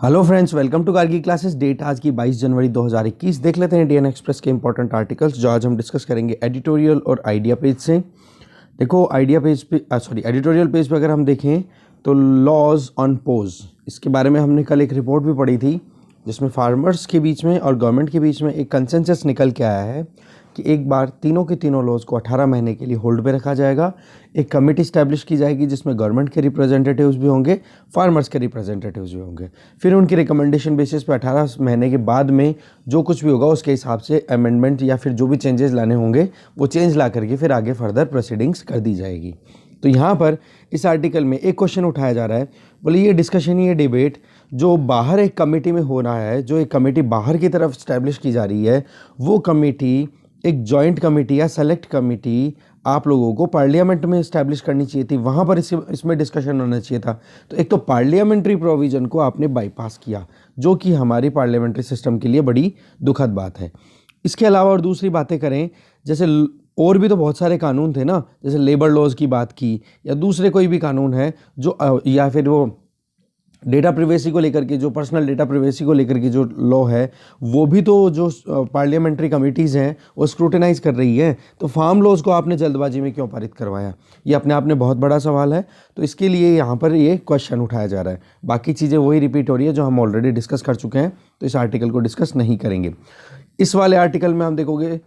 Hello friends, welcome to Kargi classes. Date आज की 22 जनवरी 2021। देख लेते हैं इंडियन एक्सप्रेस के इंपॉर्टेंट आर्टिकल्स जो आज हम डिस्कस करेंगे एडिटोरियल और आइडिया पेज से। देखो आइडिया पेज पे एडिटोरियल पेज पे अगर हम देखें तो लॉज ऑन पोज, इसके बारे में हमने कल एक रिपोर्ट भी पढ़ी थी जिसमें फार्मर्स के बीच में और गवर्नमेंट के बीच में एक कंसेंसस निकल के आया है कि एक बार तीनों के तीनों लॉज को 18 महीने के लिए होल्ड पे रखा जाएगा। एक कमेटी स्टैब्लिश की जाएगी जिसमें गवर्नमेंट के रिप्रेजेंटेटिव्स भी होंगे, फार्मर्स के रिप्रेजेंटेटिव्स भी होंगे। फिर उनकी रिकमेंडेशन बेसिस पे 18 महीने के बाद में जो कुछ भी होगा उसके हिसाब से अमेंडमेंट या फिर जो भी चेंजेस लाने होंगे वो चेंज ला करके फिर आगे फर्दर प्रोसीडिंग्स कर दी जाएगी। तो यहाँ पर इस आर्टिकल में एक क्वेश्चन उठाया जा रहा है, बोले ये डिस्कशन, ये डिबेट जो बाहर एक कमेटी में हो रहा है, जो एक कमेटी बाहर की तरफ स्टैब्लिश की जा रही है, वो कमेटी एक जॉइंट कमेटी या सेलेक्ट कमेटी आप लोगों को पार्लियामेंट में इस्टेब्लिश करनी चाहिए थी, वहाँ पर इसमें डिस्कशन होना चाहिए था। तो एक तो पार्लियामेंट्री प्रोविज़न को आपने बाईपास किया, जो कि हमारी पार्लियामेंट्री सिस्टम के लिए बड़ी दुखद बात है। इसके अलावा और दूसरी बातें करें, जैसे और भी तो बहुत सारे कानून थे ना, जैसे लेबर लॉज की बात की या दूसरे कोई भी कानून है जो या फिर वो डेटा प्रिवेसी को लेकर के, जो पर्सनल डेटा प्रिवेसी को लेकर के जो लॉ है, वो भी तो जो पार्लियामेंट्री कमिटीज़ हैं वो स्क्रूटिनाइज कर रही है। तो फार्म लॉज को आपने जल्दबाजी में क्यों पारित करवाया, ये अपने आप में बहुत बड़ा सवाल है। तो इसके लिए यहाँ पर ये क्वेश्चन उठाया जा रहा है। बाकी चीज़ें वही रिपीट हो रही है जो हम ऑलरेडी डिस्कस कर चुके हैं, तो इस आर्टिकल को डिस्कस नहीं करेंगे। इस वाले आर्टिकल में हम देखोगे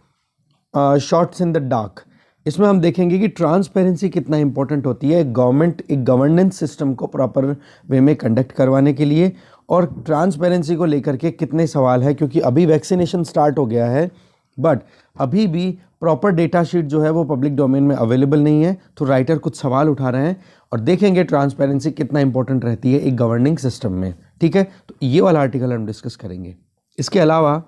शॉर्ट्स इन द डार्क, इसमें हम देखेंगे कि ट्रांसपेरेंसी कितना इंपॉर्टेंट होती है गवर्नमेंट एक गवर्नेंस सिस्टम को प्रॉपर वे में कंडक्ट करवाने के लिए, और ट्रांसपेरेंसी को लेकर के कितने सवाल है, क्योंकि अभी वैक्सीनेशन स्टार्ट हो गया है बट अभी भी प्रॉपर डेटा शीट जो है वो पब्लिक डोमेन में अवेलेबल नहीं है। तो राइटर कुछ सवाल उठा रहे हैं और देखेंगे ट्रांसपेरेंसी कितना इंपॉर्टेंट रहती है एक गवर्निंग सिस्टम में। ठीक है, तो ये वाला आर्टिकल हम डिस्कस करेंगे। इसके अलावा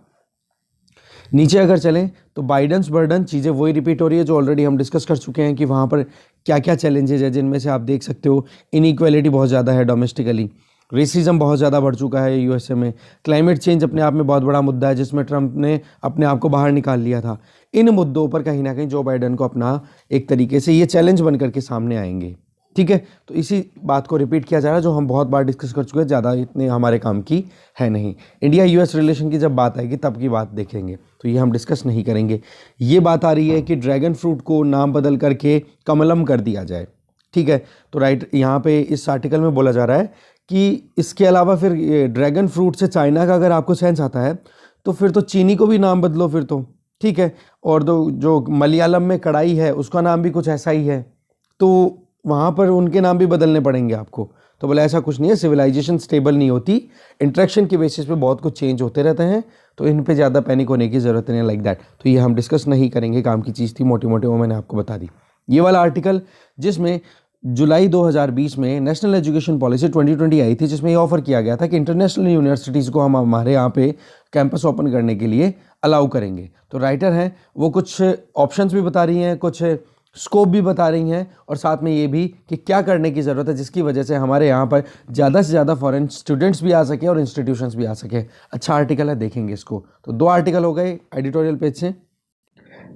नीचे अगर चलें तो बाइडेंस बर्डन, चीज़ें वही रिपीट हो रही है जो ऑलरेडी हम डिस्कस कर चुके हैं कि वहाँ पर क्या क्या चैलेंजेज है, जिनमें से आप देख सकते हो इनइक्वालिटी बहुत ज़्यादा है डोमेस्टिकली, रेसिज्म बहुत ज़्यादा बढ़ चुका है यूएसए में, क्लाइमेट चेंज अपने आप में बहुत बड़ा मुद्दा है जिसमें ट्रंप ने अपने आप को बाहर निकाल लिया था। इन मुद्दों पर कहीं ना कहीं जो बाइडेन को अपना एक तरीके से ये चैलेंज बन करके सामने आएंगे। ठीक है, तो इसी बात को रिपीट किया जा रहा है जो हम बहुत बार डिस्कस कर चुके हैं, ज़्यादा इतने हमारे काम की है नहीं। इंडिया यूएस रिलेशन की जब बात आएगी तब की बात देखेंगे, तो ये हम डिस्कस नहीं करेंगे। ये बात आ रही है कि ड्रैगन फ्रूट को नाम बदल करके कमलम कर दिया जाए। ठीक है, तो राइट यहाँ पे इस आर्टिकल में बोला जा रहा है कि इसके अलावा फिर ड्रैगन फ्रूट से चाइना का अगर आपको सेंस आता है तो फिर तो चीनी को भी नाम बदलो फिर तो। ठीक है, और जो मलयालम में कढ़ाई है उसका नाम भी कुछ ऐसा ही है, तो वहाँ पर उनके नाम भी बदलने पड़ेंगे आपको। तो बोला ऐसा कुछ नहीं है, सिविलाइजेशन स्टेबल नहीं होती, इंटरेक्शन के बेसिस पे बहुत कुछ चेंज होते रहते हैं, तो इन पे ज़्यादा पैनिक होने की ज़रूरत नहीं है लाइक दैट। तो ये हम डिस्कस नहीं करेंगे, काम की चीज़ थी, मोटी मोटी वो मैंने आपको बता दी। ये वाला आर्टिकल जिसमें जुलाई 2020 में नेशनल एजुकेशन पॉलिसी 2020 आई थी, जिसमें ये ऑफर किया गया था कि इंटरनेशनल यूनिवर्सिटीज़ को हम हमारे यहाँ पे कैंपस ओपन करने के लिए अलाउ करेंगे। तो राइटर हैं वो कुछ ऑप्शंस भी बता रही हैं, कुछ स्कोप भी बता रही हैं, और साथ में ये भी कि क्या करने की ज़रूरत है जिसकी वजह से हमारे यहाँ पर ज़्यादा से ज़्यादा फॉरेन स्टूडेंट्स भी आ सके और इंस्टीट्यूशंस भी आ सके। अच्छा आर्टिकल है, देखेंगे इसको। तो दो आर्टिकल हो गए एडिटोरियल पेज से।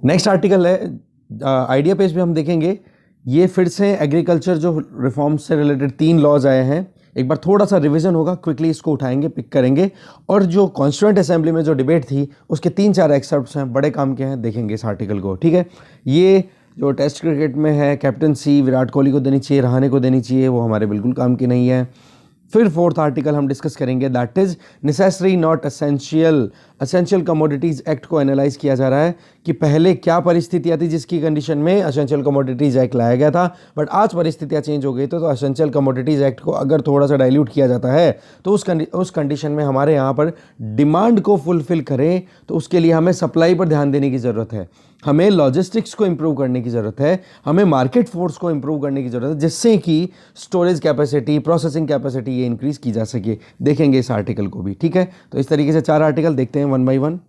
नेक्स्ट आर्टिकल है आइडिया पेज पे हम देखेंगे, ये फिर से एग्रीकल्चर जो रिफॉर्म्स से रिलेटेड 3 लॉज आए हैं, एक बार थोड़ा सा रिवीजन होगा, क्विकली इसको उठाएंगे, पिक करेंगे, और जो कॉन्स्टिट्यूएंट असेंबली में जो डिबेट थी उसके 3-4 एक्सर्प्ट्स हैं, बड़े काम के हैं, देखेंगे इस आर्टिकल को। ठीक है, ये जो टेस्ट क्रिकेट में है कैप्टनसी विराट कोहली को देनी चाहिए, रहाणे को देनी चाहिए, वो हमारे बिल्कुल काम की नहीं है। फिर फोर्थ आर्टिकल हम डिस्कस करेंगे, that is necessary not essential, essential commodities act को एनालाइज किया जा रहा है कि पहले क्या परिस्थितियाँ थी जिसकी कंडीशन में असेंशियल कमोडिटीज़ एक्ट लाया गया था, बट आज परिस्थितियाँ चेंज हो गई तो असेंशियल कमोडिटीज़ एक्ट को अगर थोड़ा सा डाइल्यूट किया जाता है तो उस कंडीशन में हमारे यहाँ पर डिमांड को फुलफिल करें, तो उसके लिए हमें सप्लाई पर ध्यान देने की ज़रूरत है, हमें लॉजिस्टिक्स को इम्प्रूव करने की ज़रूरत है, हमें मार्केट फोर्स को इम्प्रूव करने की ज़रूरत है, जिससे कि स्टोरेज कैपेसिटी, प्रोसेसिंग कैपेसिटी ये इंक्रीज़ की जा सके। देखेंगे इस आर्टिकल को भी। ठीक है, तो इस तरीके से 4 आर्टिकल देखते हैं one by one.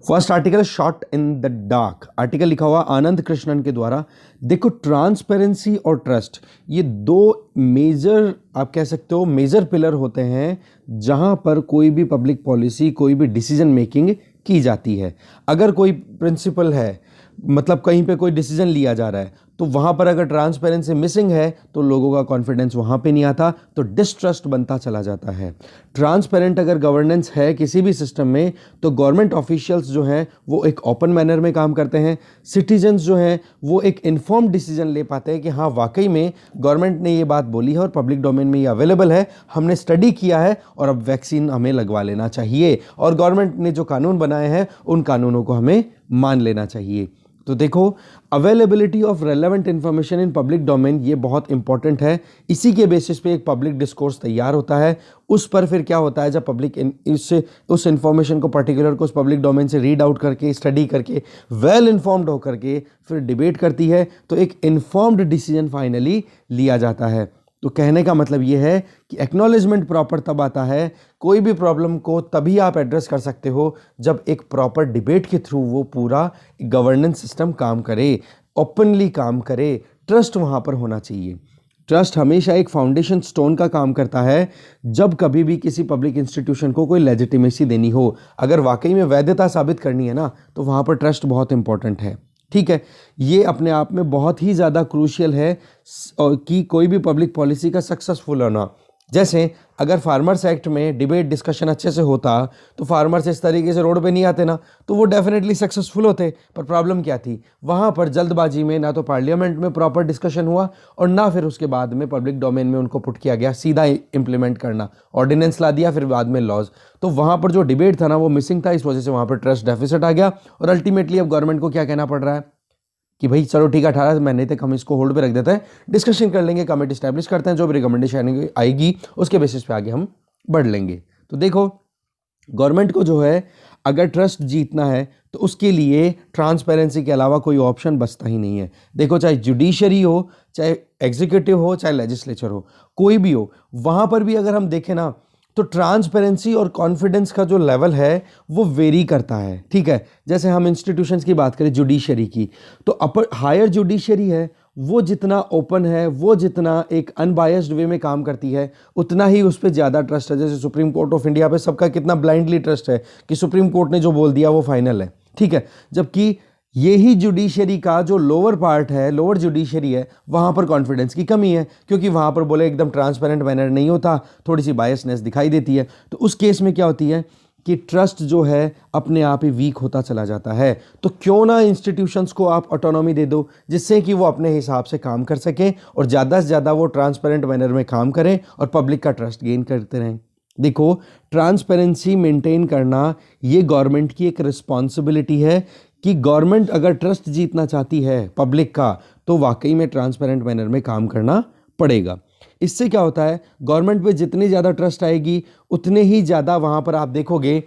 First article shot in the dark, article लिखा हुआ आनंद कृष्णन के द्वारा। देखो ट्रांसपेरेंसी और ट्रस्ट ये 2 मेजर, आप कह सकते हो मेजर पिलर होते हैं जहां पर कोई भी पब्लिक पॉलिसी, कोई भी डिसीजन मेकिंग की जाती है। अगर कोई प्रिंसिपल है मतलब कहीं पे कोई डिसीजन लिया जा रहा है, तो वहाँ पर अगर ट्रांसपेरेंसी मिसिंग है तो लोगों का कॉन्फिडेंस वहाँ पे नहीं आता, तो डिस्ट्रस्ट बनता चला जाता है। ट्रांसपेरेंट अगर गवर्नेंस है किसी भी सिस्टम में, तो गवर्नमेंट ऑफिशियल्स जो हैं वो एक ओपन मैनर में काम करते हैं, सिटीजन्स जो हैं वो एक इन्फॉर्म्ड डिसीजन ले पाते हैं कि हाँ वाकई में गवर्नमेंट ने ये बात बोली है और पब्लिक डोमेन में ये अवेलेबल है, हमने स्टडी किया है और अब वैक्सीन हमें लगवा लेना चाहिए, और गवर्नमेंट ने जो कानून बनाए हैं उन कानूनों को हमें मान लेना चाहिए। तो देखो, availability of relevant information in public domain ये बहुत इंपॉर्टेंट है। इसी के बेसिस पे एक पब्लिक डिस्कोर्स तैयार होता है। उस पर फिर क्या होता है, जब पब्लिक इससे उस इंफॉर्मेशन को पर्टिकुलर को उस पब्लिक डोमेन से रीड आउट करके, स्टडी करके, वेल इन्फॉर्म्ड होकर के फिर डिबेट करती है, तो एक इन्फॉर्म्ड डिसीजन फाइनली लिया जाता है। तो कहने का मतलब ये है कि एक्नॉलेजमेंट प्रॉपर तब आता है, कोई भी प्रॉब्लम को तभी आप एड्रेस कर सकते हो जब एक प्रॉपर डिबेट के थ्रू वो पूरा गवर्नेंस सिस्टम काम करे, ओपनली काम करे, ट्रस्ट वहाँ पर होना चाहिए। ट्रस्ट हमेशा एक फाउंडेशन स्टोन का काम करता है जब कभी भी किसी पब्लिक इंस्टीट्यूशन को कोई लेजिटिमेसी देनी हो। अगर वाकई में वैधता साबित करनी है ना, तो वहाँ पर ट्रस्ट बहुत इंपॉर्टेंट है। ठीक है, ये अपने आप में बहुत ही ज़्यादा क्रूशियल है कि कोई भी पब्लिक पॉलिसी का सक्सेसफुल होना। जैसे अगर फार्मर्स एक्ट में डिबेट डिस्कशन अच्छे से होता तो फार्मर्स इस तरीके से रोड पे नहीं आते ना, तो वो डेफिनेटली सक्सेसफुल होते। पर प्रॉब्लम क्या थी, वहाँ पर जल्दबाजी में ना तो पार्लियामेंट में प्रॉपर डिस्कशन हुआ और ना फिर उसके बाद में पब्लिक डोमेन में उनको पुट किया गया सीधा इम्प्लीमेंट करना, ऑर्डिनेंस ला दिया, फिर बाद में लॉज। तो वहाँ पर जो डिबेट था ना वो मिसिंग था, इस वजह से वहाँ पर ट्रस्ट डेफिसिट आ गया और अल्टीमेटली अब गवर्नमेंट को क्या कहना पड़ रहा है कि भाई चलो ठीक है 18 महीने तक हम इसको होल्ड पे रख देते हैं, डिस्कशन कर लेंगे, कमेटी स्टैब्लिश करते हैं, जो भी रिकमेंडेशन आएगी उसके बेसिस पे आगे हम बढ़ लेंगे। तो देखो, गवर्नमेंट को जो है अगर ट्रस्ट जीतना है तो उसके लिए ट्रांसपेरेंसी के अलावा कोई ऑप्शन बचता ही नहीं है। देखो, चाहे जुडिशरी हो, चाहे एग्जीक्यूटिव हो, चाहे लेजिस्लेचर हो, कोई भी हो, वहाँ पर भी अगर हम देखें ना तो ट्रांसपेरेंसी और कॉन्फिडेंस का जो लेवल है वो वेरी करता है। ठीक है, जैसे हम इंस्टीट्यूशंस की बात करें जुडिशरी की, तो अपर हायर जुडिशरी है वो जितना ओपन है, वो जितना एक अनबायस्ड वे में काम करती है, उतना ही उस पर ज़्यादा ट्रस्ट है। जैसे सुप्रीम कोर्ट ऑफ इंडिया पे सबका कितना ब्लाइंडली ट्रस्ट है कि सुप्रीम कोर्ट ने जो बोल दिया वो फाइनल है। ठीक है, जबकि यही जुडिशरी का जो लोअर पार्ट है, लोअर जुडिशरी है, वहाँ पर कॉन्फिडेंस की कमी है, क्योंकि वहाँ पर बोले एकदम ट्रांसपेरेंट मैनर नहीं होता, थोड़ी सी बायसनेस दिखाई देती है। तो उस केस में क्या होती है कि ट्रस्ट जो है अपने आप ही वीक होता चला जाता है। तो क्यों ना इंस्टीट्यूशंस को आप ऑटोनॉमी दे दो जिससे कि वो अपने हिसाब से काम कर सकें और ज़्यादा से ज़्यादा वो ट्रांसपेरेंट मैनर में काम करें और पब्लिक का ट्रस्ट गेन करते रहें। देखो, ट्रांसपेरेंसी मेंटेन करना ये गवर्नमेंट की एक रिस्पॉन्सिबिलिटी है कि गवर्नमेंट अगर ट्रस्ट जीतना चाहती है पब्लिक का तो वाकई में ट्रांसपेरेंट मैनर में काम करना पड़ेगा। इससे क्या होता है, गवर्नमेंट पे जितनी ज़्यादा ट्रस्ट आएगी उतने ही ज़्यादा वहाँ पर आप देखोगे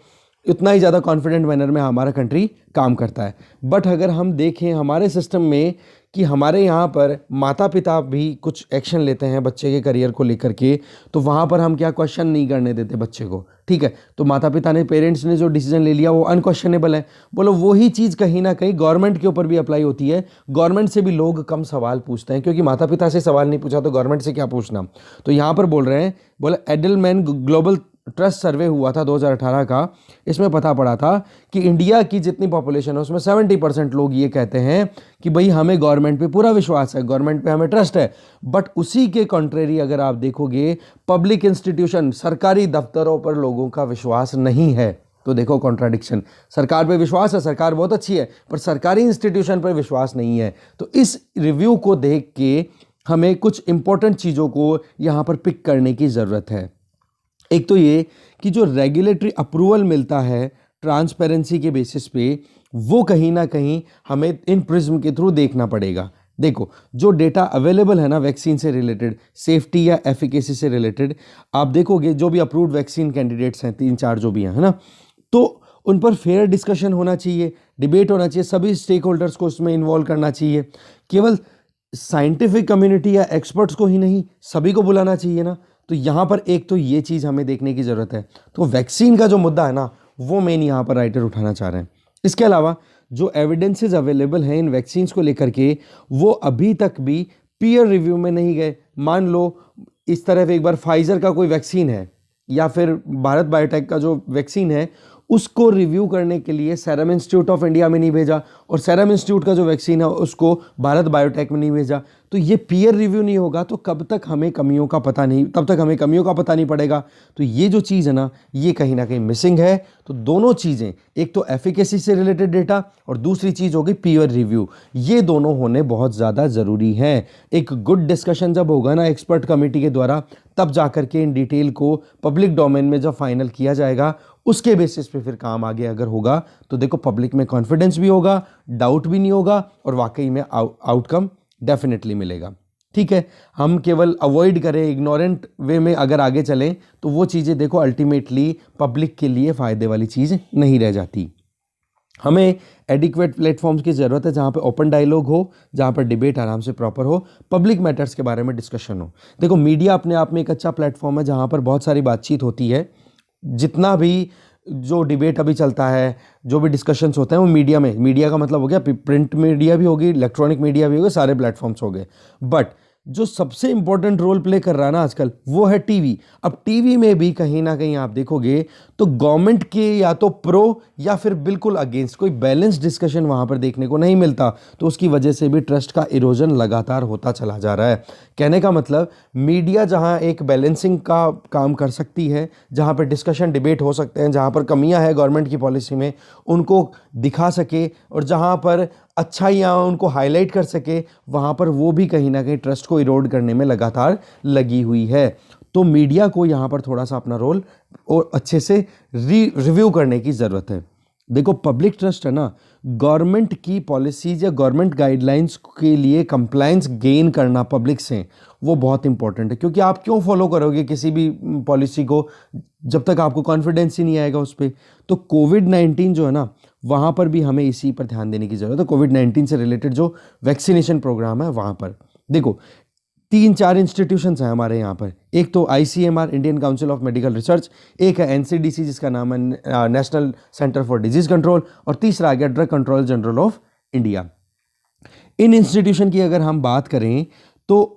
उतना ही ज़्यादा कॉन्फिडेंट मैनर में हमारा कंट्री काम करता है। बट अगर हम देखें हमारे सिस्टम में कि हमारे यहाँ पर माता पिता भी कुछ एक्शन लेते हैं बच्चे के करियर को लेकर के, तो वहाँ पर हम क्या क्वेश्चन नहीं करने देते बच्चे को। ठीक है, तो माता पिता ने, पेरेंट्स ने जो डिसीजन ले लिया वो अनक्वेश्चनेबल है। बोलो, वही चीज़ कहीं ना कहीं गवर्नमेंट के ऊपर भी अप्लाई होती है। गवर्नमेंट से भी लोग कम सवाल पूछते हैं क्योंकि माता पिता से सवाल नहीं पूछा तो गवर्नमेंट से क्या पूछना। तो यहाँ पर बोल रहे हैं, बोले एडलमैन ग्लोबल ट्रस्ट सर्वे हुआ था 2018 का, इसमें पता पड़ा था कि इंडिया की जितनी पॉपुलेशन है उसमें 70% लोग ये कहते हैं कि भाई हमें गवर्नमेंट पे पूरा विश्वास है, गवर्नमेंट पे हमें ट्रस्ट है। बट उसी के कॉन्ट्रेरी अगर आप देखोगे, पब्लिक इंस्टीट्यूशन, सरकारी दफ्तरों पर लोगों का विश्वास नहीं है। तो देखो कॉन्ट्राडिक्शन, सरकार पे विश्वास है, सरकार बहुत अच्छी है, पर सरकारी इंस्टीट्यूशन पर विश्वास नहीं है। तो इस रिव्यू को देख के हमें कुछ इंपॉर्टेंट चीज़ों को यहाँ पर पिक करने की ज़रूरत है। एक तो ये कि जो रेगुलेटरी अप्रूवल मिलता है ट्रांसपेरेंसी के बेसिस पे, वो कहीं ना कहीं हमें इन प्रिज्म के थ्रू देखना पड़ेगा। देखो, जो डेटा अवेलेबल है ना वैक्सीन से रिलेटेड, सेफ्टी या एफिकेसी से रिलेटेड, आप देखोगे जो भी अप्रूव्ड वैक्सीन कैंडिडेट्स हैं 3-4 जो भी हैं, है ना, तो उन पर फेयर डिस्कशन होना चाहिए, डिबेट होना चाहिए, सभी स्टेक होल्डर्स को उसमें इन्वॉल्व करना चाहिए। केवल साइंटिफिक कम्युनिटी या एक्सपर्ट्स को ही नहीं, सभी को बुलाना चाहिए ना। तो यहाँ पर एक तो ये चीज़ हमें देखने की ज़रूरत है। तो वैक्सीन का जो मुद्दा है ना, वो मेन यहाँ पर राइटर उठाना चाह रहे हैं। इसके अलावा जो एविडेंसेस अवेलेबल हैं इन वैक्सीन्स को लेकर के, वो अभी तक भी पीयर रिव्यू में नहीं गए। मान लो इस तरह एक बार फाइजर का कोई वैक्सीन है या फिर भारत बायोटेक का जो वैक्सीन है, उसको रिव्यू करने के लिए सीरम इंस्टीट्यूट ऑफ इंडिया में नहीं भेजा, और सीरम इंस्टीट्यूट का जो वैक्सीन है उसको भारत बायोटेक में नहीं भेजा। तो ये पीयर रिव्यू नहीं होगा तो कब तक हमें कमियों का पता नहीं, तब तक हमें कमियों का पता नहीं पड़ेगा। तो ये जो चीज़ है ना, ये कहीं ना कहीं मिसिंग है। तो दोनों चीज़ें, एक तो एफिकेसी से रिलेटेड डेटा और दूसरी चीज़ होगी पीयर रिव्यू, ये दोनों होने बहुत ज़्यादा ज़रूरी हैं। एक गुड डिस्कशन जब होगा ना एक्सपर्ट कमेटी के द्वारा, तब जाकर के इन डिटेल को पब्लिक डोमेन में जब फाइनल किया जाएगा, उसके बेसिस पे फिर काम आगे अगर होगा तो देखो पब्लिक में कॉन्फिडेंस भी होगा, डाउट भी नहीं होगा, और वाकई में आउटकम डेफिनेटली मिलेगा। ठीक है, हम केवल अवॉइड करें, इग्नोरेंट वे में अगर आगे चलें तो वो चीज़ें देखो अल्टीमेटली पब्लिक के लिए फ़ायदे वाली चीज़ नहीं रह जाती। हमें एडिक्वेट प्लेटफॉर्म्स की ज़रूरत है जहाँ पे ओपन डायलॉग हो, जहाँ पर डिबेट आराम से प्रॉपर हो, पब्लिक मैटर्स के बारे में डिस्कशन हो। देखो मीडिया अपने आप में एक अच्छा प्लेटफॉर्म है जहाँ पर बहुत सारी बातचीत होती है। जितना भी जो डिबेट अभी चलता है, जो भी डिस्कशंस होते हैं वो मीडिया में, मीडिया का मतलब हो गया प्रिंट मीडिया भी होगी, इलेक्ट्रॉनिक मीडिया भी होगी, सारे प्लेटफॉर्म्स हो गए। बट जो सबसे इंपॉर्टेंट रोल प्ले कर रहा है ना आजकल, वो है टीवी। अब टीवी में भी कहीं ना कहीं आप देखोगे तो गवर्नमेंट के या तो प्रो या फिर बिल्कुल अगेंस्ट कोई बैलेंस डिस्कशन वहां पर देखने को नहीं मिलता। तो उसकी वजह से भी ट्रस्ट का इरोजन लगातार होता चला जा रहा है। कहने का मतलब मीडिया जहां एक बैलेंसिंग का काम कर सकती है, जहां पर डिस्कशन डिबेट हो सकते हैं, जहां पर कमियां हैं गवर्नमेंट की पॉलिसी में उनको दिखा सके, और जहां पर अच्छाइयाँ उनको हाईलाइट कर सके, वहाँ पर वो भी कहीं ना कहीं ट्रस्ट को इरोड करने में लगातार लगी हुई है। तो मीडिया को यहाँ पर थोड़ा सा अपना रोल और अच्छे से रिव्यू करने की ज़रूरत है। देखो पब्लिक ट्रस्ट है ना, गवर्नमेंट की पॉलिसीज या गवर्नमेंट गाइडलाइंस के लिए कंप्लायंस गेन करना पब्लिक से, वो बहुत इंपॉर्टेंट है। क्योंकि आप क्यों फॉलो करोगे किसी भी पॉलिसी को जब तक आपको कॉन्फिडेंस ही नहीं आएगा उस पर। तो कोविड-19 जो है ना, वहाँ पर भी हमें इसी पर ध्यान देने की ज़रूरत है। कोविड-19 से रिलेटेड जो वैक्सीनेशन प्रोग्राम है वहाँ पर देखो 3-4 इंस्टीट्यूशंस हैं हमारे यहाँ पर। एक तो ICMR, Indian council of medical research, एक है NCDC जिसका नाम है national centre for disease control, और तीसरा आ गया drug control general of India. In institution की अगर हम बात करें तो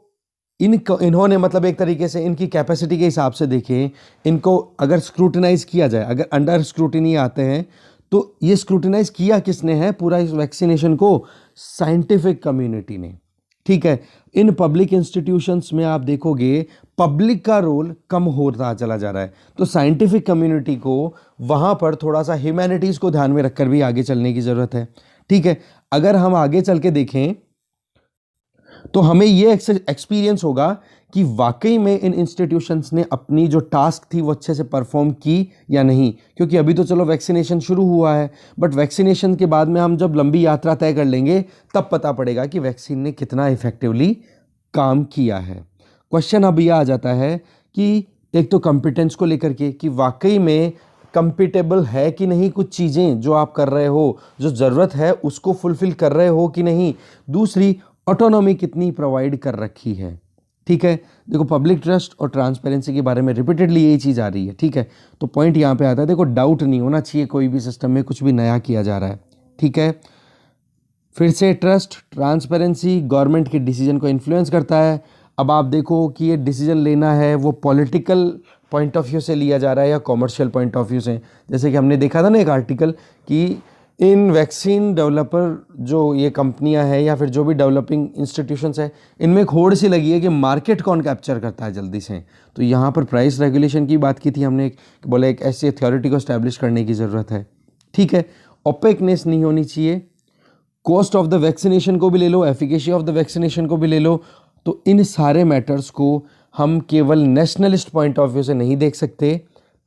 इन्होंने मतलब एक तरीके से इनकी कैपेसिटी के हिसाब से देखें, इनको अगर स्क्रूटिनाइज किया जाए, अगर अंडर स्क्रूटिनी आते हैं, तो ये स्क्रूटिनाइज किया किसने है पूरा इस वैक्सीनेशन को? साइंटिफिक कम्युनिटी ने। ठीक है, इन पब्लिक इंस्टीट्यूशंस में आप देखोगे पब्लिक का रोल कम होता चला जा रहा है। तो साइंटिफिक कम्युनिटी को वहाँ पर थोड़ा सा ह्यूमैनिटीज़ को ध्यान में रखकर भी आगे चलने की ज़रूरत है। ठीक है, अगर हम आगे चल के देखें तो हमें ये एक्सपीरियंस होगा कि वाकई में इन इंस्टीट्यूशंस ने अपनी जो टास्क थी वो अच्छे से परफॉर्म की या नहीं। क्योंकि अभी तो चलो वैक्सीनेशन शुरू हुआ है, बट वैक्सीनेशन के बाद में हम जब लंबी यात्रा तय कर लेंगे तब पता पड़ेगा कि वैक्सीन ने कितना इफेक्टिवली काम किया है। क्वेश्चन अब यह आ जाता है कि एक तो कॉम्पिटेंस को लेकर के कि वाकई में कंपिटेबल है कि नहीं, कुछ चीज़ें जो आप कर रहे हो, जो ज़रूरत है उसको फुलफिल कर रहे हो कि नहीं। दूसरी, ऑटोनॉमी कितनी प्रोवाइड कर रखी है। ठीक है, देखो पब्लिक ट्रस्ट और ट्रांसपेरेंसी के बारे में रिपीटेडली यही चीज़ आ रही है। ठीक है, तो पॉइंट यहाँ पे आता है, देखो डाउट नहीं होना चाहिए कोई भी सिस्टम में कुछ भी नया किया जा रहा है। ठीक है, फिर से ट्रस्ट, ट्रांसपेरेंसी गवर्नमेंट के डिसीजन को इन्फ्लुएंस करता है। अब आप देखो कि ये डिसीजन लेना है वो पॉलिटिकल पॉइंट ऑफ व्यू से लिया जा रहा है या कॉमर्शियल पॉइंट ऑफ व्यू से। जैसे कि हमने देखा था ना एक आर्टिकल कि इन वैक्सीन डेवलपर जो ये कंपनियां हैं या फिर जो भी डेवलपिंग इंस्टीट्यूशंस हैं, इनमें एक होड़ सी लगी है कि मार्केट कौन कैप्चर करता है जल्दी से। तो यहाँ पर प्राइस रेगुलेशन की बात की थी हमने, बोले एक ऐसी अथॉरिटी को एस्टैब्लिश करने की ज़रूरत है। ठीक है, ओपेकनेस नहीं होनी चाहिए, कॉस्ट ऑफ द वैक्सीनेशन को भी ले लो, एफिकेसी ऑफ द वैक्सीनेशन को भी ले लो। तो इन सारे मैटर्स को हम केवल नेशनलिस्ट पॉइंट ऑफ व्यू से नहीं देख सकते,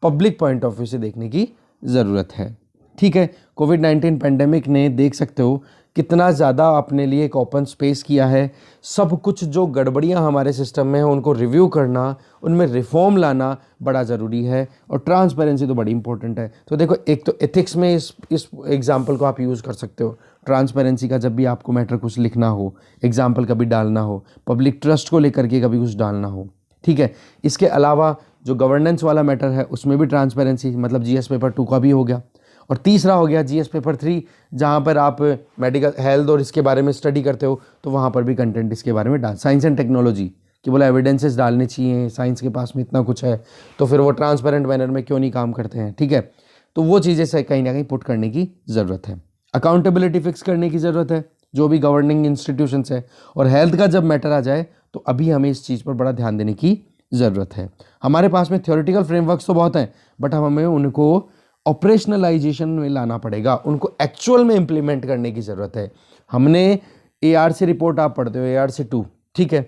पब्लिक पॉइंट ऑफ व्यू से देखने की ज़रूरत है। ठीक है, कोविड-19 पेंडेमिक ने देख सकते हो कितना ज़्यादा अपने लिए एक ओपन स्पेस किया है। सब कुछ जो गड़बड़ियाँ हमारे सिस्टम में हैं उनको रिव्यू करना, उनमें रिफॉर्म लाना बड़ा ज़रूरी है, और ट्रांसपेरेंसी तो बड़ी इंपॉर्टेंट है। तो देखो एक तो एथिक्स में इस एग्जाम्पल को आप यूज़ कर सकते हो ट्रांसपेरेंसी का, जब भी आपको मैटर कुछ लिखना हो, एग्जाम्पल कभी डालना हो, पब्लिक ट्रस्ट को लेकर के कभी कुछ डालना हो। ठीक है, इसके अलावा जो गवर्नेंस वाला मैटर है उसमें भी ट्रांसपेरेंसी, मतलब GS पेपर 2 का भी हो गया। और तीसरा हो गया GS पेपर 3, जहाँ पर आप मेडिकल हेल्थ और इसके बारे में स्टडी करते हो, तो वहाँ पर भी कंटेंट इसके बारे में डाल, साइंस एंड टेक्नोलॉजी कि बोला एविडेंसेस डालने चाहिए, साइंस के पास में इतना कुछ है, तो फिर वो ट्रांसपेरेंट मैनर में क्यों नहीं काम करते हैं। ठीक है, तो वो चीज़ें से कहीं ना कहीं पुट करने की ज़रूरत है। अकाउंटेबिलिटी फिक्स करने की ज़रूरत है जो भी गवर्निंग इंस्टीट्यूशंस है, और हेल्थ का जब मैटर आ जाए तो अभी हमें इस चीज़ पर बड़ा ध्यान देने की ज़रूरत है। हमारे पास में थ्योरेटिकल फ्रेमवर्क्स तो बहुत हैं, बट हमें उनको ऑपरेशनलाइजेशन में लाना पड़ेगा, उनको एक्चुअल में इम्प्लीमेंट करने की ज़रूरत है। हमने AR से रिपोर्ट आप पढ़ते हो, AR से 2, ठीक है,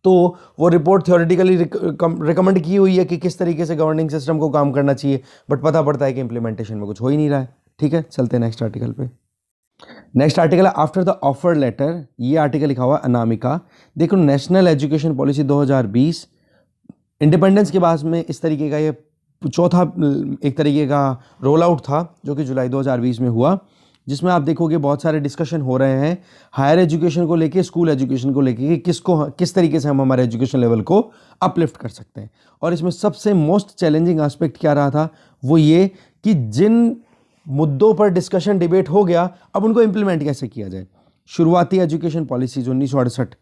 तो वो रिपोर्ट थ्योरेटिकली रिकमेंड की हुई है कि किस तरीके से गवर्निंग सिस्टम को काम करना चाहिए, बट पता पड़ता है कि इम्प्लीमेंटेशन में कुछ हो ही नहीं रहा है। ठीक है, चलते हैं नेक्स्ट आर्टिकल पे। नेक्स्ट आर्टिकल है आफ्टर द ऑफर लेटर। ये आर्टिकल लिखा हुआ अनामिका। देखो, नेशनल एजुकेशन पॉलिसी 2020 इंडिपेंडेंस के बाद में इस तरीके का ये चौथा एक तरीके का रोल आउट था जो कि जुलाई 2020 में हुआ, जिसमें आप देखोगे बहुत सारे डिस्कशन हो रहे हैं हायर एजुकेशन को लेके, स्कूल एजुकेशन को लेके कि किस तरीके से हम हमारे एजुकेशन लेवल को अपलिफ्ट कर सकते हैं। और इसमें सबसे मोस्ट चैलेंजिंग एस्पेक्ट क्या रहा था, वो ये कि जिन मुद्दों पर डिस्कशन डिबेट हो गया, अब उनको इम्प्लीमेंट कैसे किया जाए। शुरुआती एजुकेशन पॉलिसीज 1968,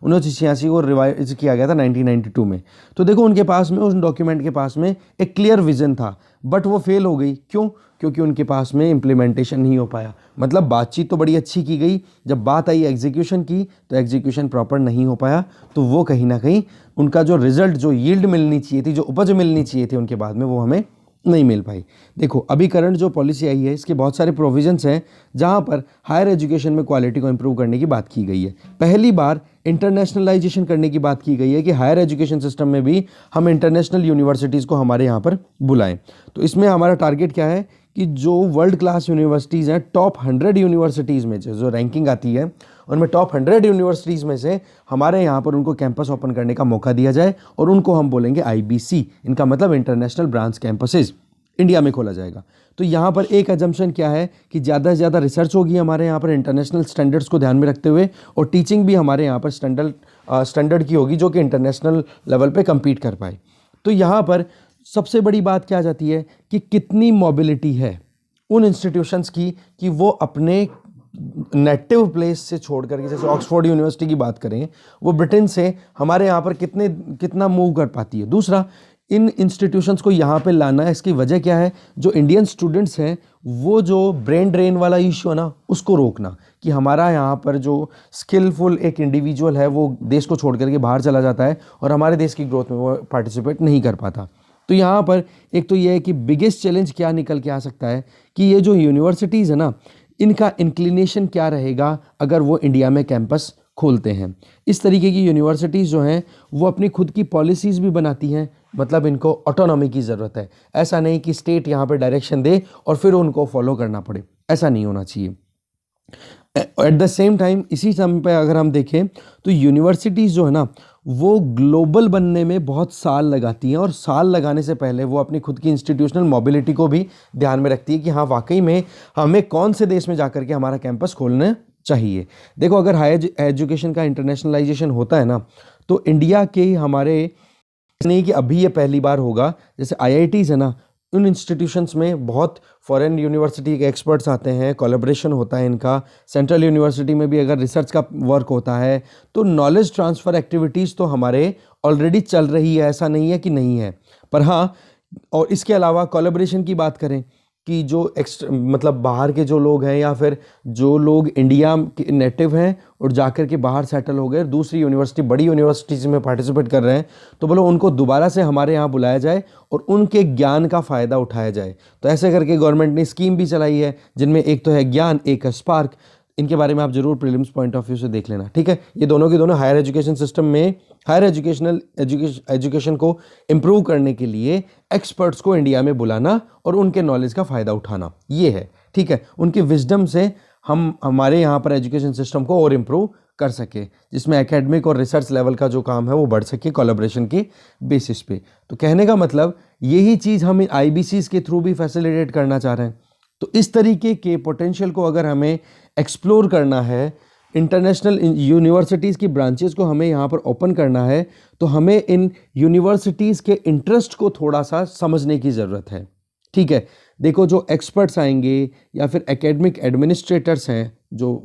1986 को रिवाइज किया गया था 1992 में। तो देखो, उनके पास में, उस डॉक्यूमेंट के पास में एक क्लियर विजन था, बट वो फेल हो गई। क्यों? क्योंकि उनके पास में इम्प्लीमेंटेशन नहीं हो पाया। मतलब बातचीत तो बड़ी अच्छी की गई, जब बात आई एग्जीक्यूशन की तो एग्जीक्यूशन प्रॉपर नहीं हो पाया। तो वो कहीं ना कहीं उनका जो रिजल्ट, जो यील्ड मिलनी चाहिए थी, जो उपज मिलनी चाहिए थी उनके बाद में, वो हमें नहीं मिल पाई। देखो, अभी करंट जो पॉलिसी आई है, इसके बहुत सारे प्रोविजंस हैं जहां पर हायर एजुकेशन में क्वालिटी को इंप्रूव करने की बात की गई है। पहली बार इंटरनेशनलाइजेशन करने की बात की गई है कि हायर एजुकेशन सिस्टम में भी हम इंटरनेशनल यूनिवर्सिटीज़ को हमारे यहाँ पर बुलाएं। तो इसमें हमारा टारगेट क्या है कि जो वर्ल्ड क्लास यूनिवर्सिटीज़ हैं, टॉप 100 यूनिवर्सिटीज़ में जो रैंकिंग आती है, उनमें टॉप 100 यूनिवर्सिटीज़ में से हमारे यहाँ पर उनको कैंपस ओपन करने का मौका दिया जाए, और उनको हम बोलेंगे IBC। इनका मतलब इंटरनेशनल ब्रांच कैंपसेस इंडिया में खोला जाएगा। तो यहाँ पर एक अजम्पशन क्या है कि ज़्यादा से ज़्यादा रिसर्च होगी हमारे यहाँ पर इंटरनेशनल स्टैंडर्ड्स को ध्यान में रखते हुए, और टीचिंग भी हमारे यहाँ पर स्टैंडर्ड की होगी जो कि इंटरनेशनल लेवल पे compete कर पाए। तो यहाँ पर सबसे बड़ी बात क्या आ जाती है कि कितनी मोबिलिटी है उन इंस्टीट्यूशंस की कि वो अपने नेटिव प्लेस से छोड़ करके, जैसे ऑक्सफोर्ड यूनिवर्सिटी की बात करें, वो ब्रिटेन से हमारे यहाँ पर कितना मूव कर पाती है। दूसरा, इन इंस्टीट्यूशंस को यहाँ पे लाना है, इसकी वजह क्या है, जो इंडियन स्टूडेंट्स हैं वो जो ब्रेन ड्रेन वाला इशू है ना, उसको रोकना, कि हमारा यहाँ पर जो स्किलफुल एक इंडिविजुअल है वो देश को छोड़ करके बाहर चला जाता है और हमारे देश की ग्रोथ में वो पार्टिसिपेट नहीं कर पाता। तो यहाँ पर एक तो ये है कि बिगेस्ट चैलेंज क्या निकल के आ सकता है कि ये जो यूनिवर्सिटीज़ है ना, इनका इंक्लिनेशन क्या रहेगा अगर वो इंडिया में कैंपस खोलते हैं। इस तरीके की यूनिवर्सिटीज़ जो हैं वो अपनी खुद की पॉलिसीज़ भी बनाती हैं, मतलब इनको ऑटोनॉमी की ज़रूरत है। ऐसा नहीं कि स्टेट यहाँ पे डायरेक्शन दे और फिर उनको फॉलो करना पड़े, ऐसा नहीं होना चाहिए। एट द सेम टाइम, इसी समय पे अगर हम देखें तो यूनिवर्सिटीज़ जो है ना, वो ग्लोबल बनने में बहुत साल लगाती हैं, और साल लगाने से पहले वो अपनी खुद की इंस्टीट्यूशनल मोबिलिटी को भी ध्यान में रखती है कि हाँ, वाकई में हमें कौन से देश में जा कर के हमारा कैंपस खोलना चाहिए। देखो, अगर हायर एजुकेशन का इंटरनेशनलाइजेशन होता है ना, तो इंडिया के हमारे, नहीं कि अभी ये पहली बार होगा, जैसे IITs है ना, उन इंस्टीट्यूशंस में बहुत फॉरेन यूनिवर्सिटी के एक्सपर्ट्स आते हैं, कोलैबोरेशन होता है इनका। सेंट्रल यूनिवर्सिटी में भी अगर रिसर्च का वर्क होता है, तो नॉलेज ट्रांसफ़र एक्टिविटीज़ तो हमारे ऑलरेडी चल रही है, ऐसा नहीं है कि नहीं है। पर हाँ, और इसके अलावा कोलैबोरेशन की बात करें कि जो मतलब बाहर के जो लोग हैं, या फिर जो लोग इंडिया के नेटिव हैं और जाकर के बाहर सेटल हो गए, दूसरी यूनिवर्सिटी, बड़ी यूनिवर्सिटीज़ में पार्टिसिपेट कर रहे हैं, तो बोलो उनको दोबारा से हमारे यहाँ बुलाया जाए और उनके ज्ञान का फ़ायदा उठाया जाए। तो ऐसे करके गवर्नमेंट ने स्कीम भी चलाई है, जिनमें एक तो है ज्ञान, एक है स्पार्क। इनके बारे में आप जरूर प्रीलिम्स पॉइंट ऑफ व्यू से देख लेना, ठीक है। ये दोनों के दोनों हायर एजुकेशन सिस्टम में हायर एजुकेशन को इम्प्रूव करने के लिए एक्सपर्ट्स को इंडिया में बुलाना और उनके नॉलेज का फ़ायदा उठाना, ये है, ठीक है। उनकी विजडम से हम हमारे यहाँ पर एजुकेशन सिस्टम को और इम्प्रूव कर सके, जिसमें एकेडमिक और रिसर्च लेवल का जो काम है वो बढ़ सके कोलैबोरेशन के बेसिस पे। तो कहने का मतलब यही चीज़ हम IBCs के थ्रू भी फैसिलिटेट करना चाह रहे हैं। तो इस तरीके के पोटेंशियल को अगर हमें एक्सप्लोर करना है, इंटरनेशनल यूनिवर्सिटीज़ की ब्रांचेस को हमें यहाँ पर ओपन करना है, तो हमें इन यूनिवर्सिटीज़ के इंटरेस्ट को थोड़ा सा समझने की ज़रूरत है, ठीक है। देखो जो एक्सपर्ट्स आएंगे या फिर एकेडमिक एडमिनिस्ट्रेटर्स हैं जो